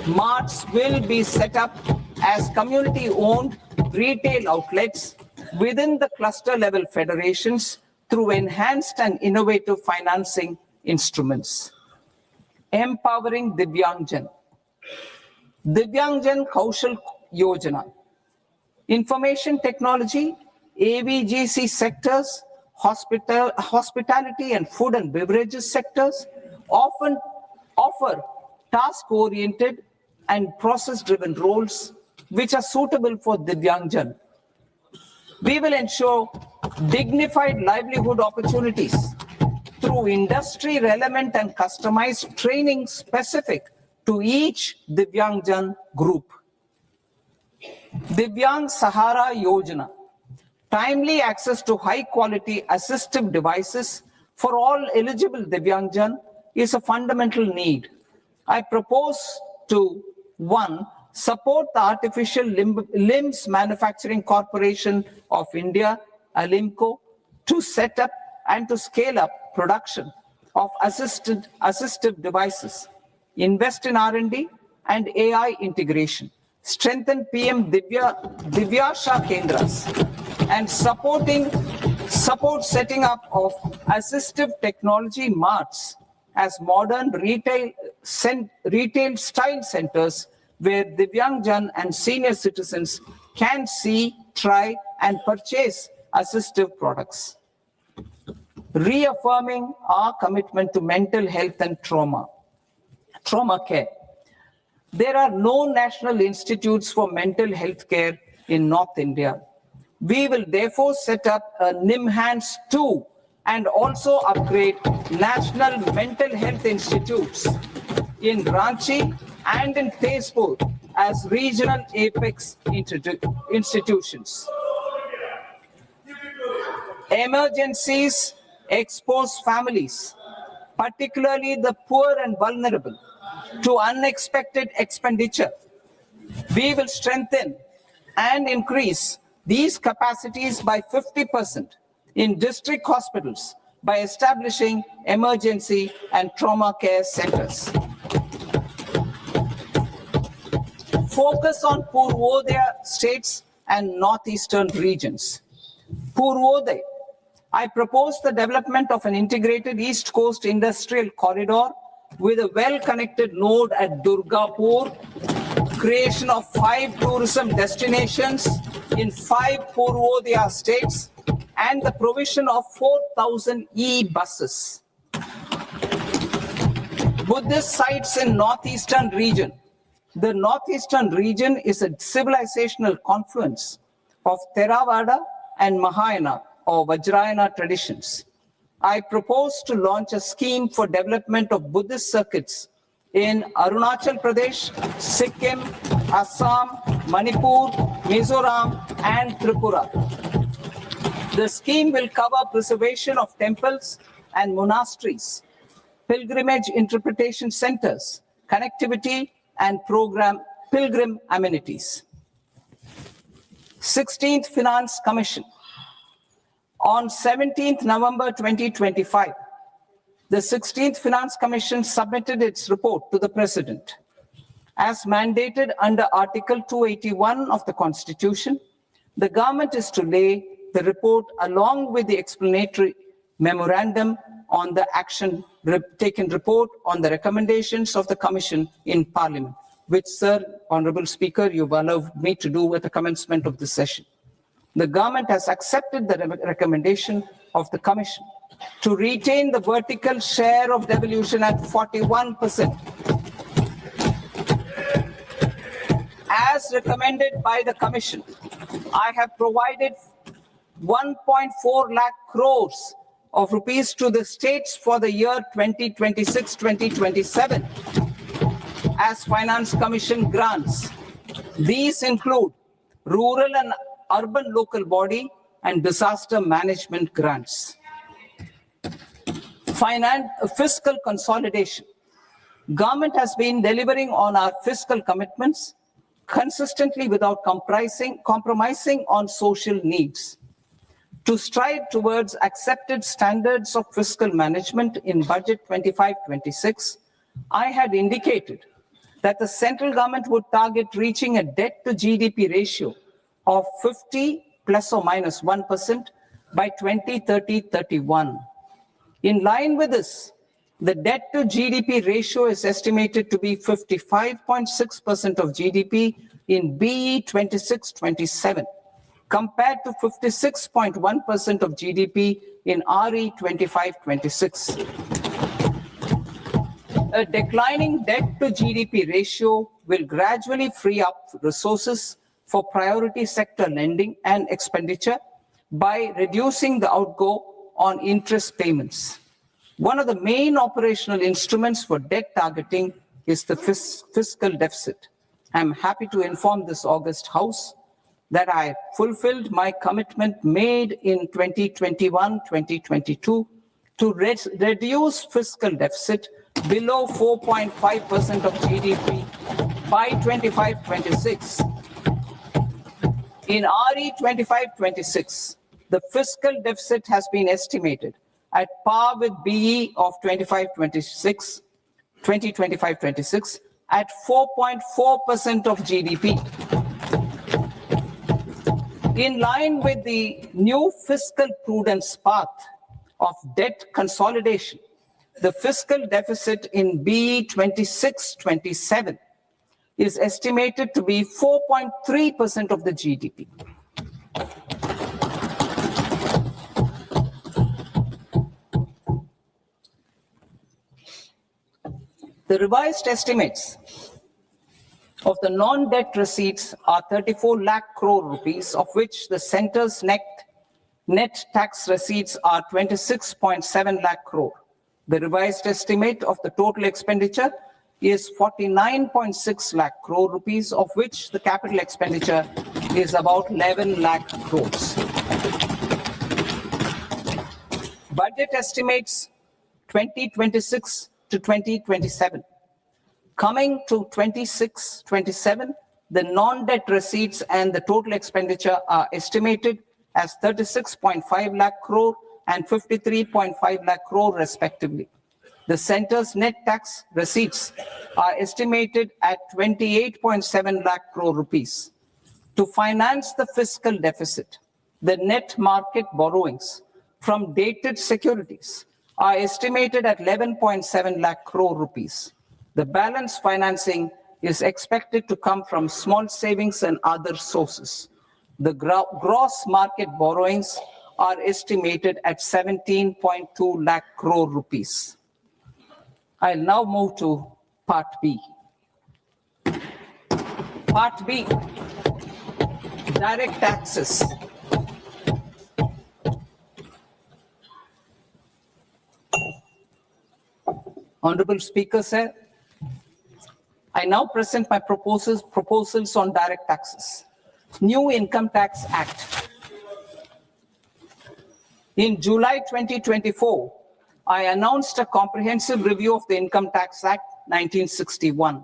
Marts will be set up as community-owned retail outlets within the cluster-level federations through enhanced and innovative financing instruments. Empowering Divyangjan. Divyangjan Kaushal Yojana. Information technology, AVGC sectors, hospitality and food and beverages sectors often offer task-oriented and process-driven roles which are suitable for Divyangjan. We will ensure dignified livelihood opportunities through industry-relevant and customized training specific to each Divyangjan group. Divyang Sahara Yojana. Timely access to high-quality assistive devices for all eligible Divyangjan is a fundamental need. I propose to, 1, support the Artificial Limbs Manufacturing Corporation of India, Alimco, to set up and to scale up production of assistive devices, invest in R&D and AI integration, strengthen PM Divyasha Kendras, and support setting up of assistive technology marts as modern retail style centers where Divyangjan and senior citizens can see, try, and purchase assistive products. Reaffirming our commitment to mental health and trauma care. There are no national institutes for mental health care in North India. We will therefore set up a NIMHANS 2 and also upgrade national mental health institutes in Ranchi and in Tezpur as regional apex institutions. Emergencies expose families, particularly the poor and vulnerable, to unexpected expenditure. We will strengthen and increase these capacities by 50% in district hospitals by establishing emergency and trauma care centers. Focus on Purvodaya states and northeastern regions. Purvodaya. I propose the development of an integrated East Coast industrial corridor with a well-connected node at Durgapur, creation of 5 tourism destinations in 5 Purvodaya states, and the provision of 4,000 e-buses. Buddhist sites in northeastern region. The northeastern region is a civilizational confluence of Theravada and Mahayana or Vajrayana traditions. I propose to launch a scheme for development of Buddhist circuits in Arunachal Pradesh, Sikkim, Assam, Manipur, Mizoram, and Tripura. The scheme will cover preservation of temples and monasteries, pilgrimage interpretation centers, connectivity, and pilgrim amenities. 16th Finance Commission. On 17th November 2025, the 16th Finance Commission submitted its report to the President. As mandated under Article 281 of the Constitution, the government is to lay the report along with the explanatory memorandum on the action taken report on the recommendations of the Commission in Parliament, which, Sir, Honourable Speaker, you've allowed me to do at the commencement of this session. The government has accepted the recommendation of the Commission to retain the vertical share of devolution at 41%. As recommended by the Commission, I have provided 1.4 lakh crores of rupees to the states for the year 2026-2027 as Finance Commission grants. These include rural and urban local body and disaster management grants. Fiscal consolidation. Government has been delivering on our fiscal commitments consistently without compromising on social needs. To strive towards accepted standards of fiscal management in Budget 25-26, I had indicated that the central government would target reaching a debt to GDP ratio of 50 plus or minus 1% by 2030-31. In line with this, the debt to GDP ratio is estimated to be 55.6% of GDP in BE 26-27, compared to 56.1% of GDP in RE 25-26. A declining debt to GDP ratio will gradually free up resources for priority sector lending and expenditure by reducing the outgo on interest payments. One of the main operational instruments for debt targeting is the fiscal deficit. I'm happy to inform this august House that I fulfilled my commitment made in 2021-2022 to reduce fiscal deficit below 4.5% of GDP by 25-26. In RE 25-26, the fiscal deficit has been estimated at par with BE of 2025-26 at 4.4% of GDP. In line with the new fiscal prudence path of debt consolidation, the fiscal deficit in BE 26-27 is estimated to be 4.3% of the GDP. The revised estimates of the non-debt receipts are 34 lakh crore rupees, of which the centre's net tax receipts are 26.7 lakh crore. The revised estimate of the total expenditure is 49.6 lakh crore rupees, of which the capital expenditure is about 11 lakh crores. Budget estimates 2026 to 2027. Coming to 26-27, the non-debt receipts and the total expenditure are estimated as 36.5 lakh crore and 53.5 lakh crore respectively. The centre's net tax receipts are estimated at 28.7 lakh crore rupees. To finance the fiscal deficit, the net market borrowings from dated securities are estimated at 11.7 lakh crore rupees. The balance financing is expected to come from small savings and other sources. The gross market borrowings are estimated at 17.2 lakh crore rupees. I'll now move to Part B. Part B, direct taxes. Honorable Speaker, sir, I now present my proposals on direct taxes. New Income Tax Act. In July 2024, I announced a comprehensive review of the Income Tax Act 1961.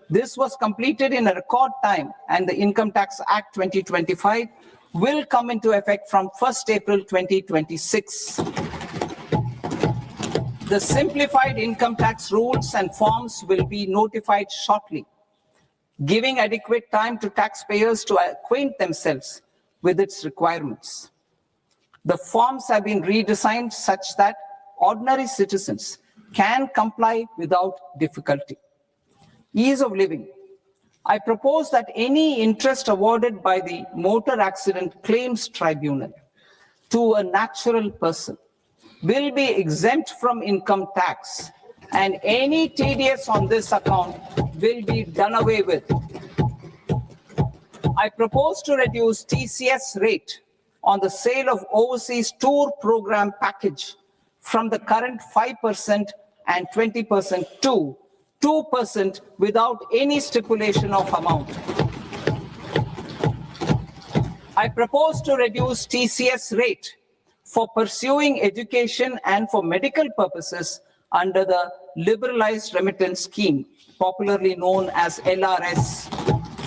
This was completed in a record time, and the Income Tax Act 2025 will come into effect from 1st April 2026. The simplified income tax rules and forms will be notified shortly, giving adequate time to taxpayers to acquaint themselves with its requirements. The forms have been redesigned such that ordinary citizens can comply without difficulty. Ease of living. I propose that any interest awarded by the Motor Accident Claims Tribunal to a natural person will be exempt from income tax, and any TDS on this account will be done away with. I propose to reduce TCS rate on the sale of overseas tour program package from the current 5% and 20% to 2% without any stipulation of amount. I propose to reduce TCS rate for pursuing education and for medical purposes under the Liberalized Remittance Scheme, popularly known as LRS,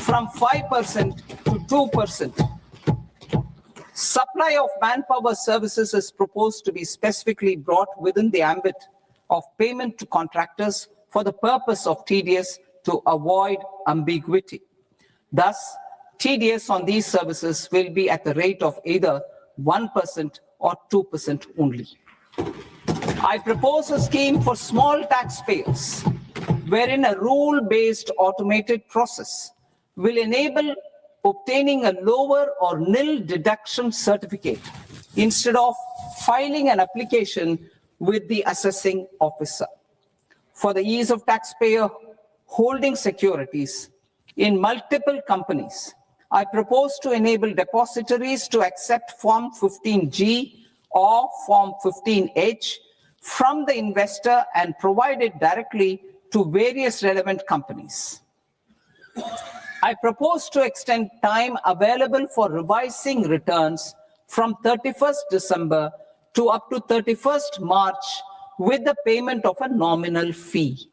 from 5% to 2%. Supply of manpower services is proposed to be specifically brought within the ambit of payment to contractors for the purpose of TDS to avoid ambiguity. Thus, TDS on these services will be at the rate of either 1% or 2% only. I propose a scheme for small taxpayers, wherein a rule-based automated process will enable obtaining a lower or nil deduction certificate instead of filing an application with the assessing officer. For the ease of taxpayer holding securities in multiple companies, I propose to enable depositories to accept Form 15G or Form 15H from the investor and provide it directly to various relevant companies. I propose to extend time available for revising returns from 31st December to up to 31st March with the payment of a nominal fee.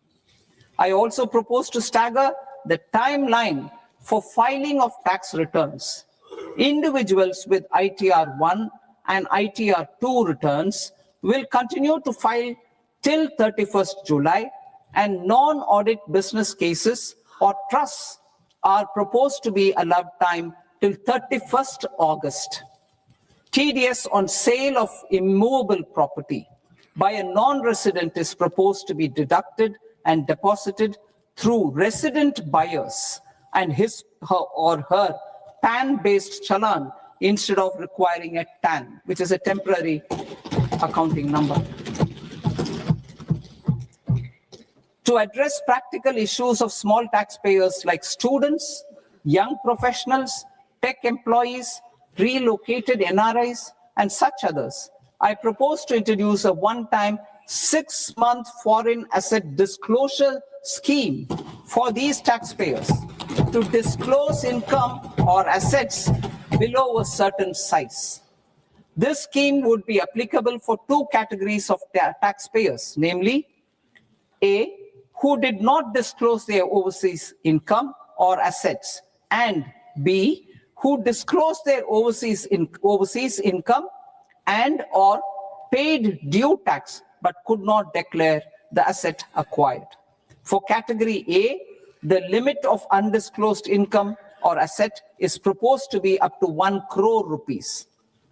I also propose to stagger the timeline for filing of tax returns. Individuals with ITR 1 and ITR 2 returns will continue to file till 31st July, and non-audit business cases or trusts are proposed to be allowed time till 31st August. TDS on sale of immovable property by a non-resident is proposed to be deducted and deposited through resident buyers and his or her PAN-based challan instead of requiring a TAN, which is a temporary accounting number. To address practical issues of small taxpayers like students, young professionals, tech employees, relocated NRIs, and such others, I propose to introduce a one-time 6-month foreign asset disclosure scheme for these taxpayers to disclose income or assets below a certain size. This scheme would be applicable for two categories of taxpayers, namely, A, who did not disclose their overseas income or assets, and B, who disclosed their overseas income and or paid due tax but could not declare the asset acquired. For category A, the limit of undisclosed income or asset is proposed to be up to 1 crore rupees.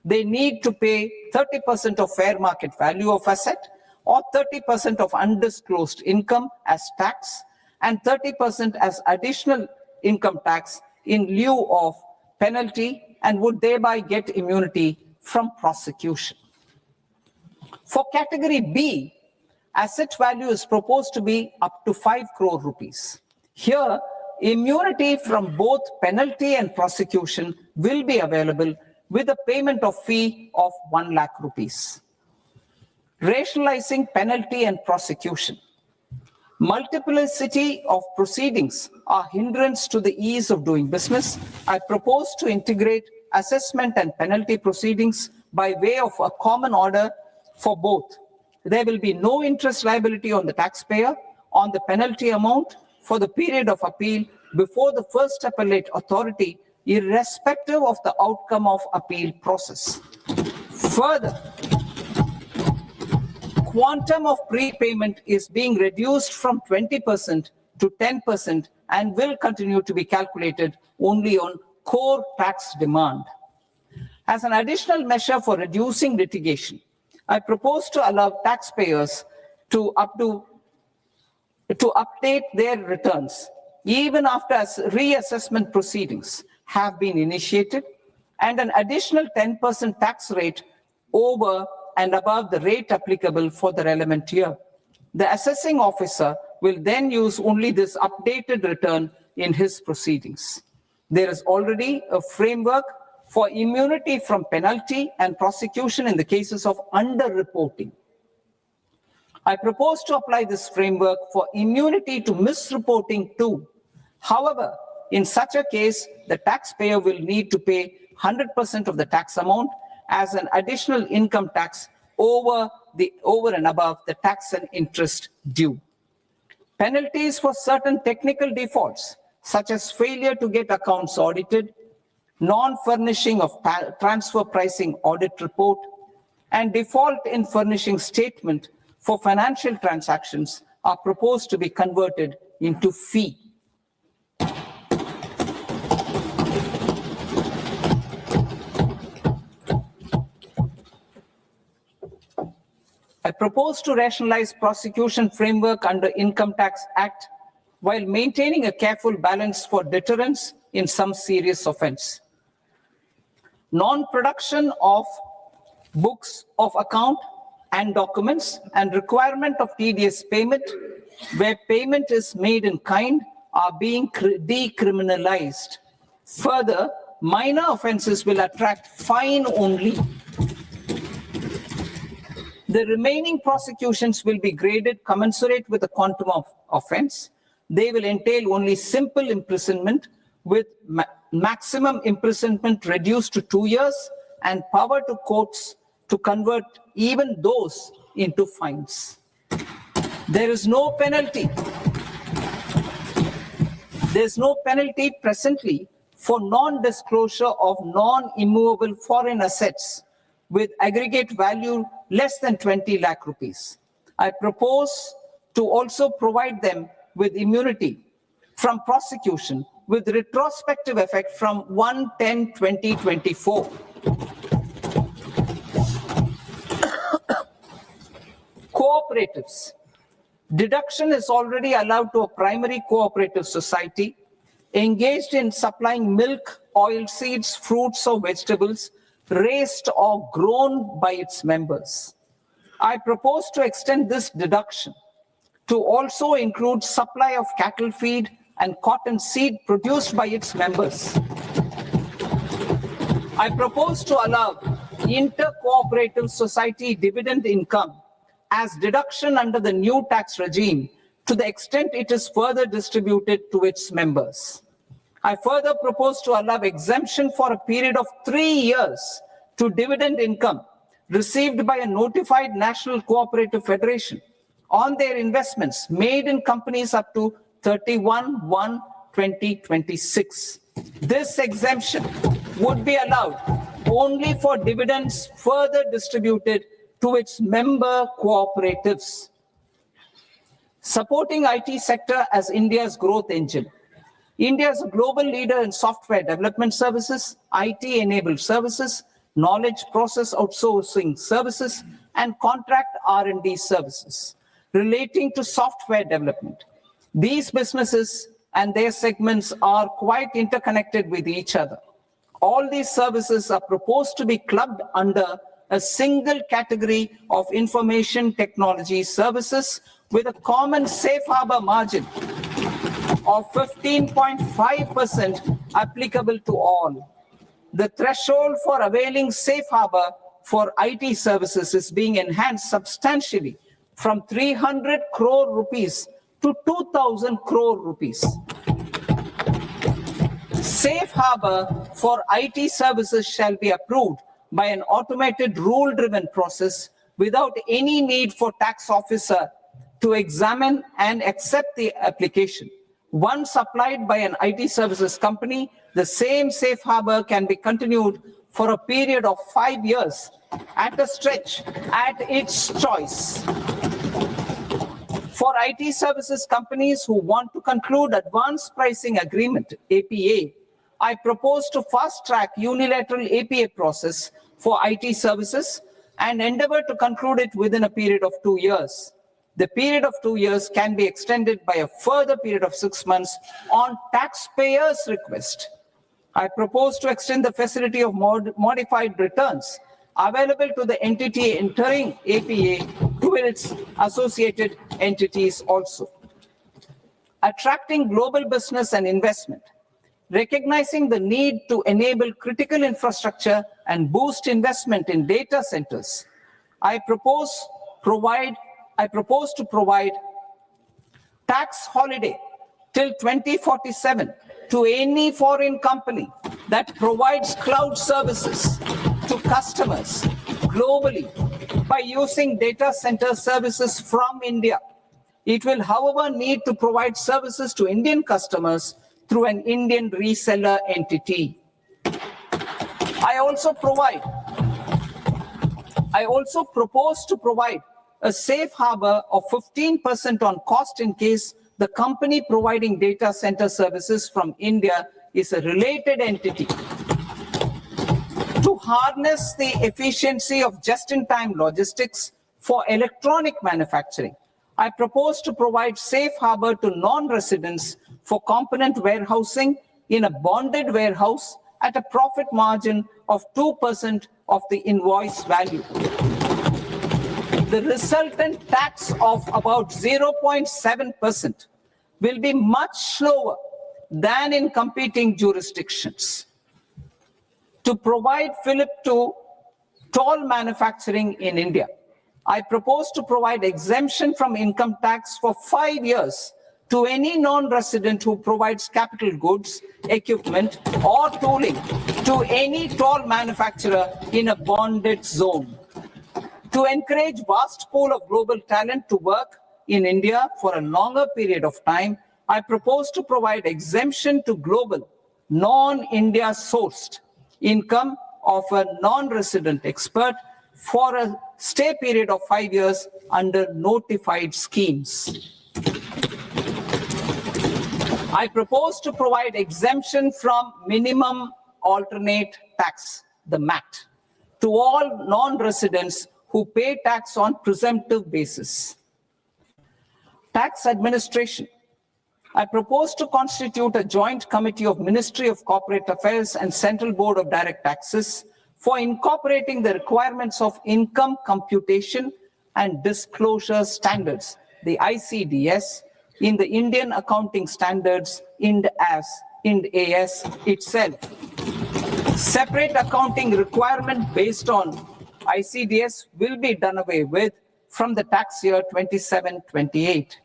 They need to pay 30% of fair market value of asset or 30% of undisclosed income as tax and 30% as additional income tax in lieu of penalty, and would thereby get immunity from prosecution. For category B, asset value is proposed to be up to 5 crore rupees. Here, immunity from both penalty and prosecution will be available with a payment of fee of 1 lakh rupees. Rationalizing penalty and prosecution. Multiplicity of proceedings are hindrance to the ease of doing business. I propose to integrate assessment and penalty proceedings by way of a common order for both. There will be no interest liability on the taxpayer on the penalty amount for the period of appeal before the first appellate authority, irrespective of the outcome of appeal process. Further, quantum of prepayment is being reduced from 20% to 10% and will continue to be calculated only on core tax demand. As an additional measure for reducing litigation, I propose to allow taxpayers to update their returns even after reassessment proceedings have been initiated, and an additional 10% tax rate over and above the rate applicable for the relevant year. The assessing officer will then use only this updated return in his proceedings. There is already a framework for immunity from penalty and prosecution in the cases of underreporting. I propose to apply this framework for immunity to misreporting too. However, in such a case, the taxpayer will need to pay 100% of the tax amount as an additional income tax over and above the tax and interest due. Penalties for certain technical defaults, such as failure to get accounts audited, non-furnishing of transfer pricing audit report, and default in furnishing statement for financial transactions, are proposed to be converted into fee. I propose to rationalize prosecution framework under Income Tax Act while maintaining a careful balance for deterrence in some serious offense. Non-production of books of account and documents and requirement of TDS payment where payment is made in kind are being decriminalized. Further, minor offenses will attract fine only. The remaining prosecutions will be graded commensurate with the quantum of offense. They will entail only simple imprisonment with maximum imprisonment reduced to 2 years and power to courts to convert even those into fines. There is no penalty. There's no penalty presently for non-disclosure of non-immovable foreign assets with aggregate value less than 20 lakh rupees. I propose to also provide them with immunity from prosecution with retrospective effect from 1/10/2024. Cooperatives. Deduction is already allowed to a primary cooperative society engaged in supplying milk, oilseeds, fruits or vegetables raised or grown by its members. I propose to extend this deduction to also include supply of cattle feed and cotton seed produced by its members. I propose to allow inter-cooperative society dividend income as deduction under the new tax regime to the extent it is further distributed to its members. I further propose to allow exemption for a period of 3 years to dividend income received by a notified national cooperative federation on their investments made in companies up to 31/1/2026. This exemption would be allowed only for dividends further distributed to its member cooperatives. Supporting IT sector as India's growth engine. India is a global leader in software development services, IT-enabled services, knowledge process outsourcing services, and contract R&D services relating to software development. These businesses and their segments are quite interconnected with each other. All these services are proposed to be clubbed under a single category of information technology services with a common safe harbor margin of 15.5% applicable to all. The threshold for availing safe harbor for IT services is being enhanced substantially from 300 crore rupees to 2,000 crore rupees. Safe harbor for IT services shall be approved by an automated rule-driven process without any need for tax officer to examine and accept the application. Once applied by an IT services company, the same safe harbor can be continued for a period of 5 years at a stretch at its choice. For IT services companies who want to conclude advanced pricing agreement, APA, I propose to fast-track unilateral APA process for IT services and endeavor to conclude it within a period of 2 years. The period of 2 years can be extended by a further period of 6 months on taxpayers' request. I propose to extend the facility of modified returns available to the entity entering APA to its associated entities also. Attracting global business and investment. Recognizing the need to enable critical infrastructure and boost investment in data centers, I propose to provide tax holiday till 2047 to any foreign company that provides cloud services to customers globally by using data center services from India. It will, however, need to provide services to Indian customers through an Indian reseller entity. I also propose to provide a safe harbor of 15% on cost in case the company providing data center services from India is a related entity. To harness the efficiency of just-in-time logistics for electronic manufacturing, I propose to provide safe harbor to non-residents for component warehousing in a bonded warehouse at a profit margin of 2% of the invoice value. The resultant tax of about 0.7% will be much lower than in competing jurisdictions. To provide fillip to toll manufacturing in India, I propose to provide exemption from income tax for 5 years to any non-resident who provides capital goods, equipment, or tooling to any toll manufacturer in a bonded zone. To encourage vast pool of global talent to work in India for a longer period of time, I propose to provide exemption to global, non-India sourced income of a non-resident expert for a stay period of 5 years under notified schemes. I propose to provide exemption from minimum alternate tax, the MAT, to all non-residents who pay tax on presumptive basis. Tax administration. I propose to constitute a joint committee of Ministry of Corporate Affairs and Central Board of Direct Taxes for incorporating the requirements of income computation and disclosure standards, the ICDS, in the Indian Accounting Standards, IND AS itself. Separate accounting requirement based on ICDS will be done away with from the tax year 27-28.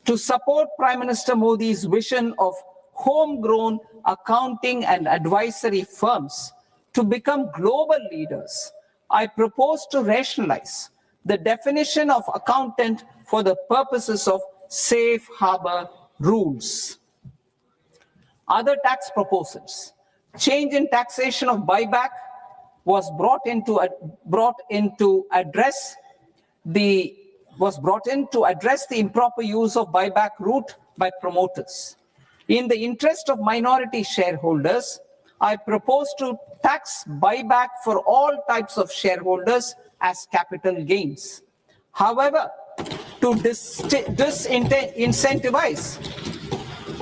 To support Prime Minister Modi's vision of homegrown accounting and advisory firms to become global leaders, I propose to rationalize the definition of accountant for the purposes of safe harbor rules. Other tax proposals. Change in taxation of buyback was brought in to address the improper use of buyback route by promoters. In the interest of minority shareholders, I propose to tax buyback for all types of shareholders as capital gains. However, to disincentivize.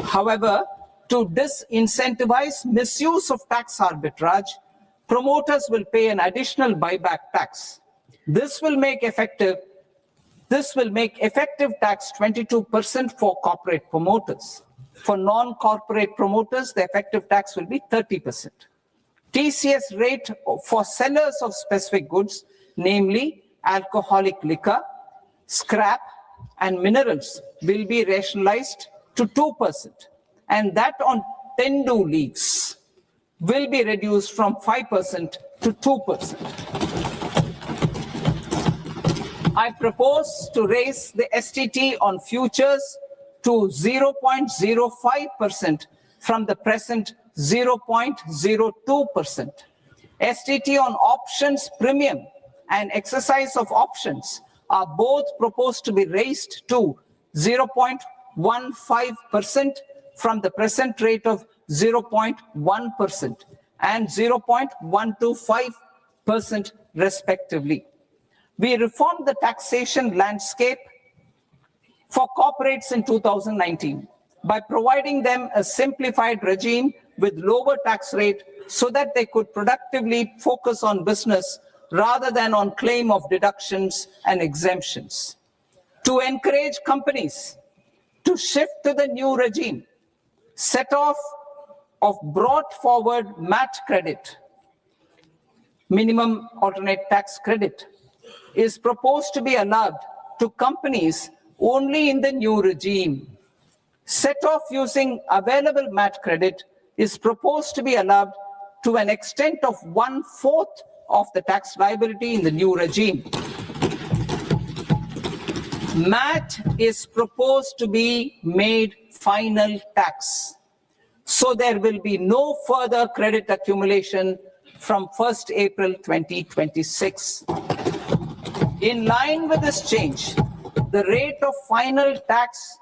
However, to disincentivize misuse of tax arbitrage, promoters will pay an additional buyback tax. This will make effective tax 22% for corporate promoters. For non-corporate promoters, the effective tax will be 30%. TCS rate for sellers of specific goods, namely alcoholic liquor, scrap, and minerals, will be rationalized to 2%, and that on tendu leaves will be reduced from 5% to 2%. I propose to raise the STT on futures to 0.05% from the present 0.02%. STT on options premium and exercise of options are both proposed to be raised to 0.15% from the present rate of 0.1% and 0.125% respectively. We reformed the taxation landscape for corporates in 2019 by providing them a simplified regime with lower tax rate so that they could productively focus on business rather than on claim of deductions and exemptions. To encourage companies to shift to the new regime, set off of brought forward MAT credit, minimum alternate tax credit, is proposed to be allowed to companies only in the new regime. Set off using available MAT credit is proposed to be allowed to an extent of 1/4 of the tax liability in the new regime. MAT is proposed to be made final tax, so there will be no further credit accumulation from 1st April 2026. In line with this change, the rate of final tax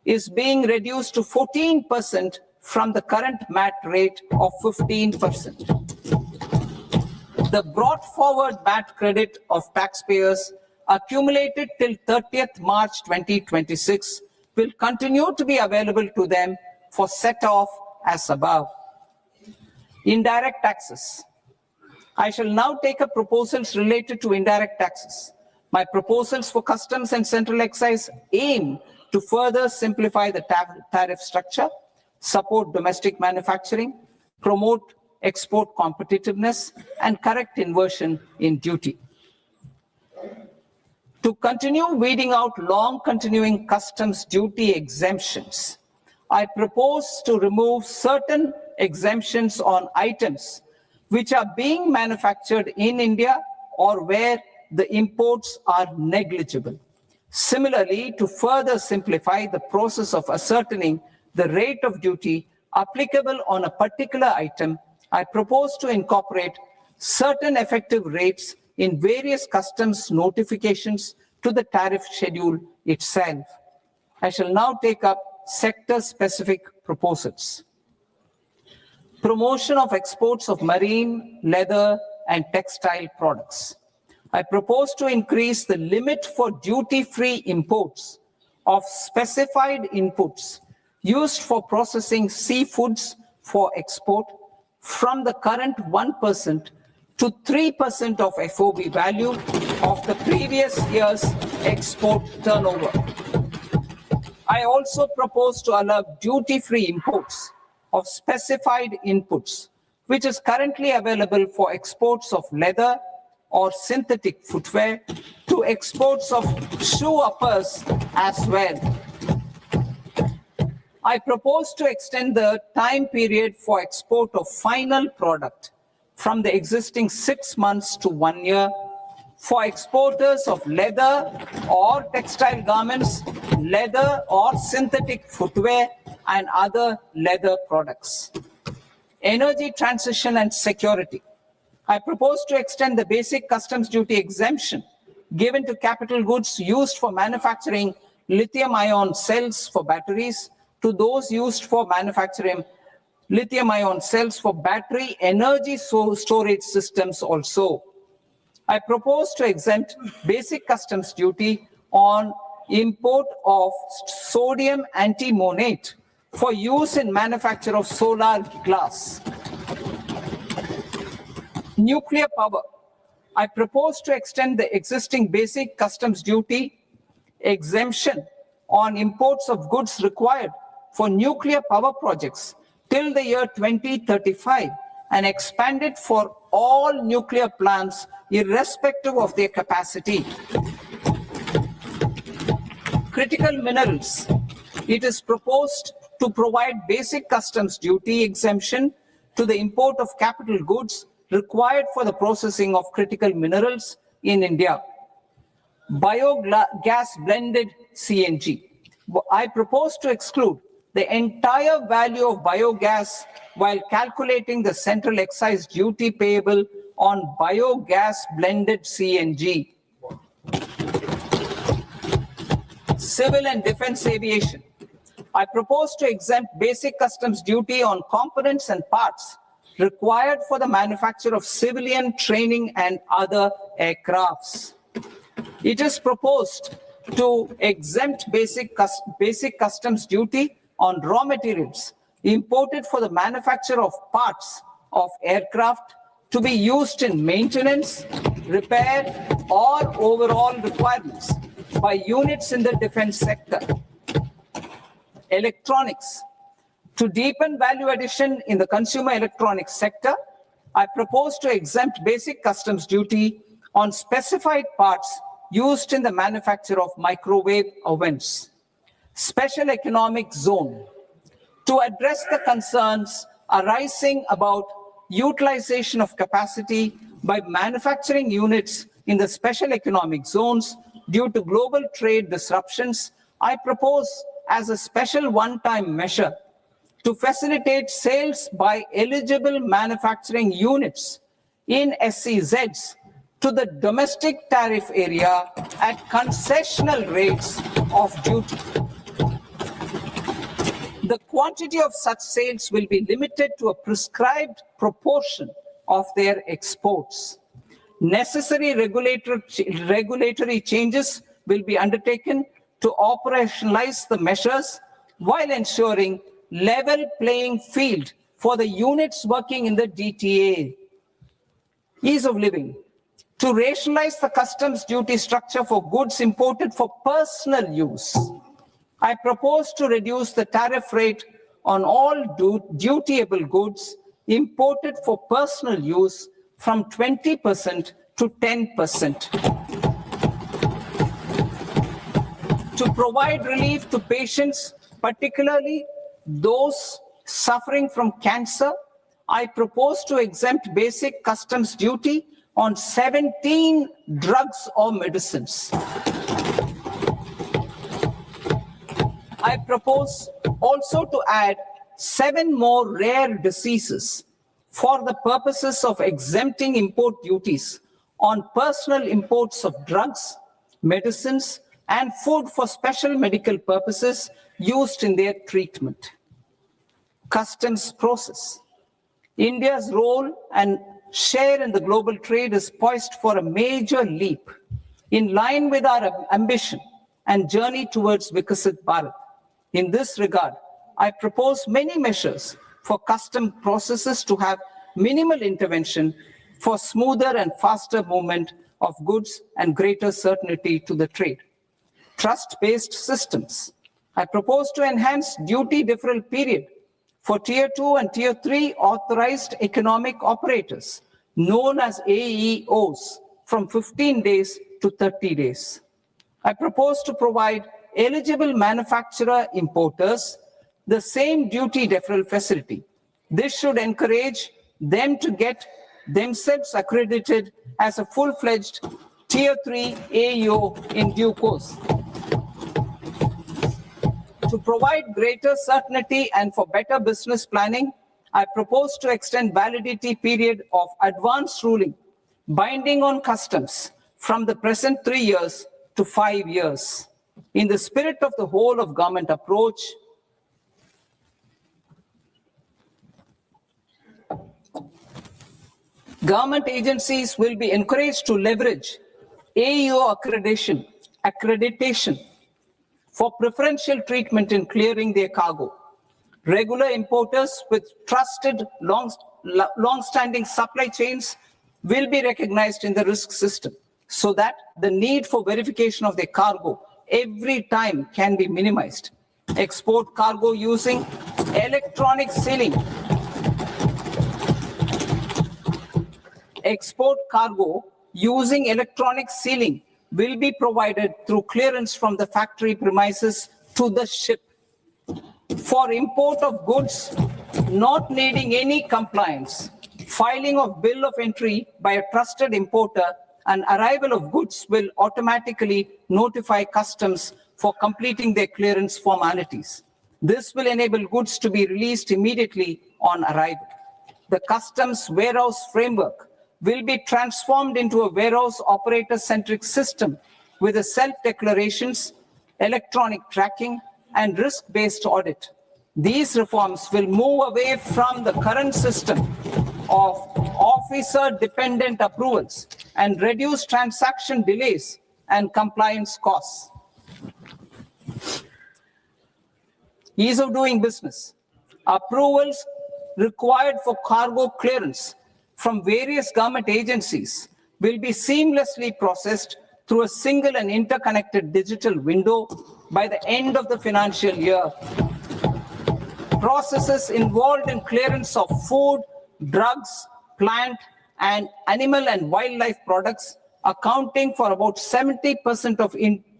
is being reduced to 14% from the current MAT rate of 15%. The brought forward MAT credit of taxpayers accumulated till 30th March 2026 will continue to be available to them for set off as above. Indirect taxes. I shall now take up proposals related to indirect taxes. My proposals for customs and central excise aim to further simplify the tariff structure, support domestic manufacturing, promote export competitiveness, and correct inversion in duty. To continue weeding out long continuing customs duty exemptions, I propose to remove certain exemptions on items which are being manufactured in India or where the imports are negligible. Similarly, to further simplify the process of ascertaining the rate of duty applicable on a particular item, I propose to incorporate certain effective rates in various customs notifications to the tariff schedule itself. I shall now take up sector-specific proposals. Promotion of exports of marine, leather, and textile products. I propose to increase the limit for duty-free imports of specified inputs used for processing seafoods for export from the current 1% to 3% of FOB value of the previous year's export turnover. I also propose to allow duty-free imports of specified inputs, which is currently available for exports of leather or synthetic footwear, to exports of shoe uppers as well. I propose to extend the time period for export of final product from the existing 6 months to 1 year for exporters of leather or textile garments, leather or synthetic footwear, and other leather products. Energy transition and security. I propose to extend the basic customs duty exemption given to capital goods used for manufacturing lithium-ion cells for batteries to those used for manufacturing lithium-ion cells for battery energy storage systems also. I propose to exempt basic customs duty on import of sodium antimonate for use in manufacture of solar glass. Nuclear power. I propose to extend the existing basic customs duty exemption on imports of goods required for nuclear power projects till the year 2035 and expand it for all nuclear plants irrespective of their capacity. Critical minerals. It is proposed to provide basic customs duty exemption to the import of capital goods required for the processing of critical minerals in India. Biogas blended CNG. I propose to exclude the entire value of biogas while calculating the central excise duty payable on biogas blended CNG. Civil and defense aviation. I propose to exempt basic customs duty on components and parts required for the manufacture of civilian training and other aircrafts. It is proposed to exempt basic customs duty on raw materials imported for the manufacture of parts of aircraft to be used in maintenance, repair, or overall requirements by units in the defense sector. Electronics. To deepen value addition in the consumer electronics sector, I propose to exempt basic customs duty on specified parts used in the manufacture of microwave ovens. Special economic zone. To address the concerns arising about utilization of capacity by manufacturing units in the special economic zones due to global trade disruptions, I propose as a special one-time measure to facilitate sales by eligible manufacturing units in SEZs to the domestic tariff area at concessional rates of duty. The quantity of such sales will be limited to a prescribed proportion of their exports. Necessary regulatory changes will be undertaken to operationalize the measures while ensuring level playing field for the units working in the DTA. Ease of living. To rationalize the customs duty structure for goods imported for personal use, I propose to reduce the tariff rate on all dutiable goods imported for personal use from 20% to 10%. To provide relief to patients, particularly those suffering from cancer, I propose to exempt basic customs duty on 17 drugs or medicines. I propose also to add 7 more rare diseases for the purposes of exempting import duties on personal imports of drugs, medicines, and food for special medical purposes used in their treatment. Customs process. India's role and share in the global trade is poised for a major leap in line with our ambition and journey towards Viksit Bharat. In this regard, I propose many measures for custom processes to have minimal intervention for smoother and faster movement of goods and greater certainty to the trade. Trust-based systems. I propose to enhance duty deferral period for Tier 2 and Tier 3 authorized economic operators, known as AEOs, from 15 days to 30 days. I propose to provide eligible manufacturer importers the same duty deferral facility. This should encourage them to get themselves accredited as a full-fledged Tier 3 AEO in due course. To provide greater certainty and for better business planning, I propose to extend validity period of advance ruling binding on customs from the present 3 years to 5 years. In the spirit of the whole of government approach, government agencies will be encouraged to leverage AEO accreditation for preferential treatment in clearing their cargo. Regular importers with trusted long-standing supply chains will be recognized in the risk system so that the need for verification of their cargo every time can be minimized. Export cargo using electronic sealing. Export cargo using electronic sealing will be provided through clearance from the factory premises to the ship. For import of goods not needing any compliance, filing of bill of entry by a trusted importer and arrival of goods will automatically notify customs for completing their clearance formalities. This will enable goods to be released immediately on arrival. The customs warehouse framework will be transformed into a warehouse operator-centric system with a self-declarations, electronic tracking, and risk-based audit. These reforms will move away from the current system of officer-dependent approvals and reduce transaction delays and compliance costs. Ease of doing business. Approvals required for cargo clearance from various government agencies will be seamlessly processed through a single and interconnected digital window by the end of the financial year. Processes involved in clearance of food, drugs, plant, and animal and wildlife products, accounting for about 70% of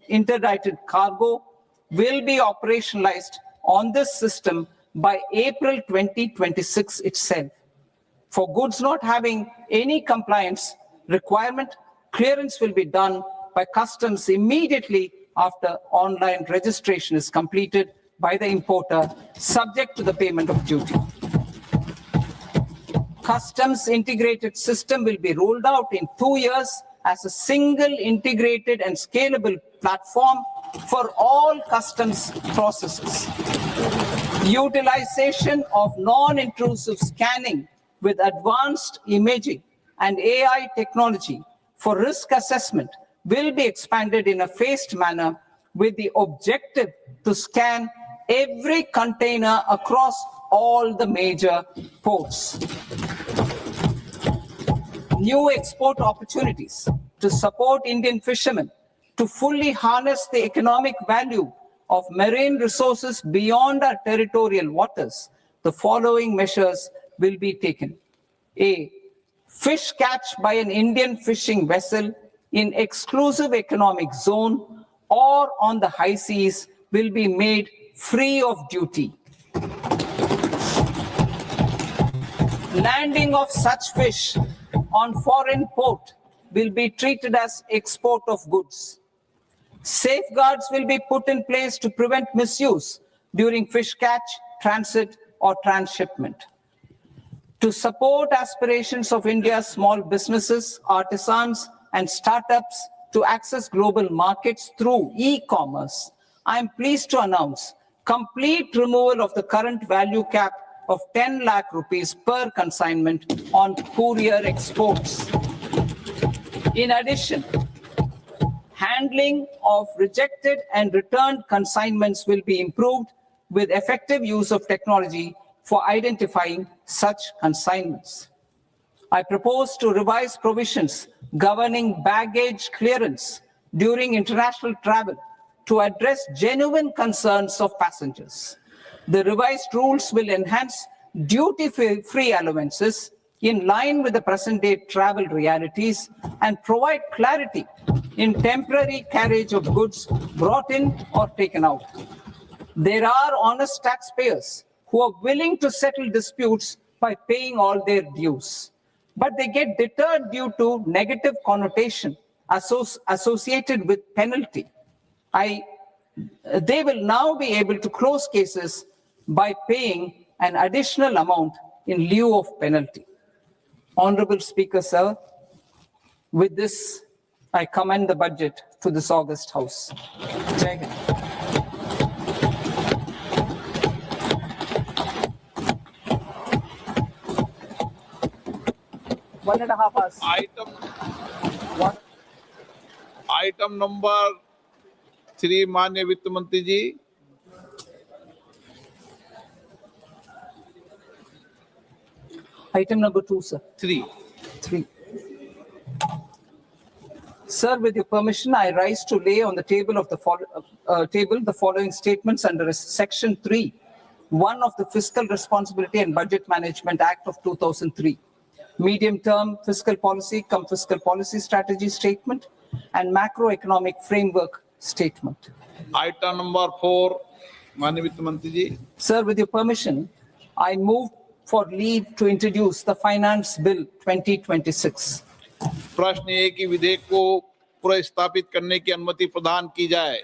interdicted cargo, will be operationalized on this system by April 2026 itself. For goods not having any compliance requirement, clearance will be done by customs immediately after online registration is completed by the importer, subject to the payment of duty. Customs integrated system will be rolled out in 2 years as a single integrated and scalable platform for all customs processes. Utilization of non-intrusive scanning with advanced imaging and AI technology for risk assessment will be expanded in a phased manner with the objective to scan every container across all the major ports. New export opportunities to support Indian fishermen to fully harness the economic value of marine resources beyond our territorial waters. The following measures will be taken. A, fish catch by an Indian fishing vessel in exclusive economic zone or on the high seas will be made free of duty. Landing of such fish on foreign port will be treated as export of goods. Safeguards will be put in place to prevent misuse during fish catch, transit, or transshipment. To support aspirations of India's small businesses, artisans, and startups to access global markets through e-commerce, I am pleased to announce complete removal of the current value cap of 10 lakh rupees per consignment on courier exports. In addition, handling of rejected and returned consignments will be improved with effective use of technology for identifying such consignments. I propose to revise provisions governing baggage clearance during international travel to address genuine concerns of passengers. The revised rules will enhance duty-free allowances in line with the present-day travel realities and provide clarity in temporary carriage of goods brought in or taken out. There are honest taxpayers who are willing to settle disputes by paying all their dues, but they get deterred due to negative connotation associated with penalty. They will now be able to close cases by paying an additional amount in lieu of penalty. Honorable Speaker, sir, with this, I commend the budget to this august House. Jai Hind. One and a half hours. Item number 3 माननीय वित्त मंत्री जी। Item number 2, sir. 3। 3. Sir, with your permission, I rise to lay on the table of the the following statements under Section 3, 1 of the Fiscal Responsibility and Budget Management Act of 2003, medium-term fiscal policy cum fiscal policy strategy statement, and macroeconomic framework statement. Item number 4 माननीय वित्त मंत्री जी। Sir, with your permission, I move for leave to introduce the Finance Bill 2026. प्रश्न ये कि विधेयक को पुनर्स्थापित करने की अनुमति प्रदान की जाए।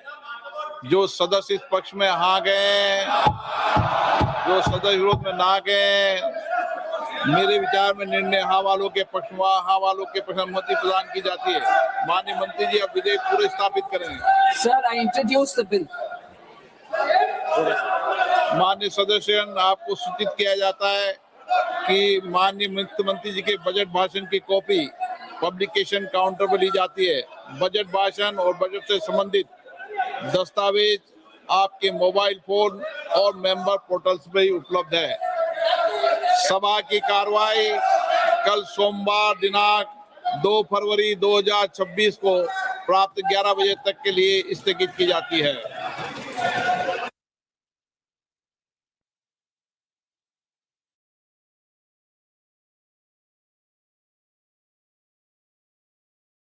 जो सदस्य इस पक्ष में हाँ गए, जो सदस्य विरोध में ना गए, मेरे विचार में निर्णय हाँ वालों के पक्ष में, हाँ वालों के पक्ष में अनुमति प्रदान की जाती है। माननीय मंत्री जी अब विधेयक पुनर्स्थापित करें। Sir, I introduce the bill. माननीय सदस्यगण, आपको सूचित किया जाता है कि माननीय वित्त मंत्री जी के बजट भाषण की कॉपी पब्लिकेशन काउंटर पर ली जाती है। बजट भाषण और बजट से संबंधित दस्तावेज आपके मोबाइल फोन और मेंबर पोर्टल्स पर ही उपलब्ध है। सभा की कार्रवाई कल सोमवार दिनांक 2 फरवरी 2026 को प्राप्त 11 बजे तक के लिए स्थगित की जाती है।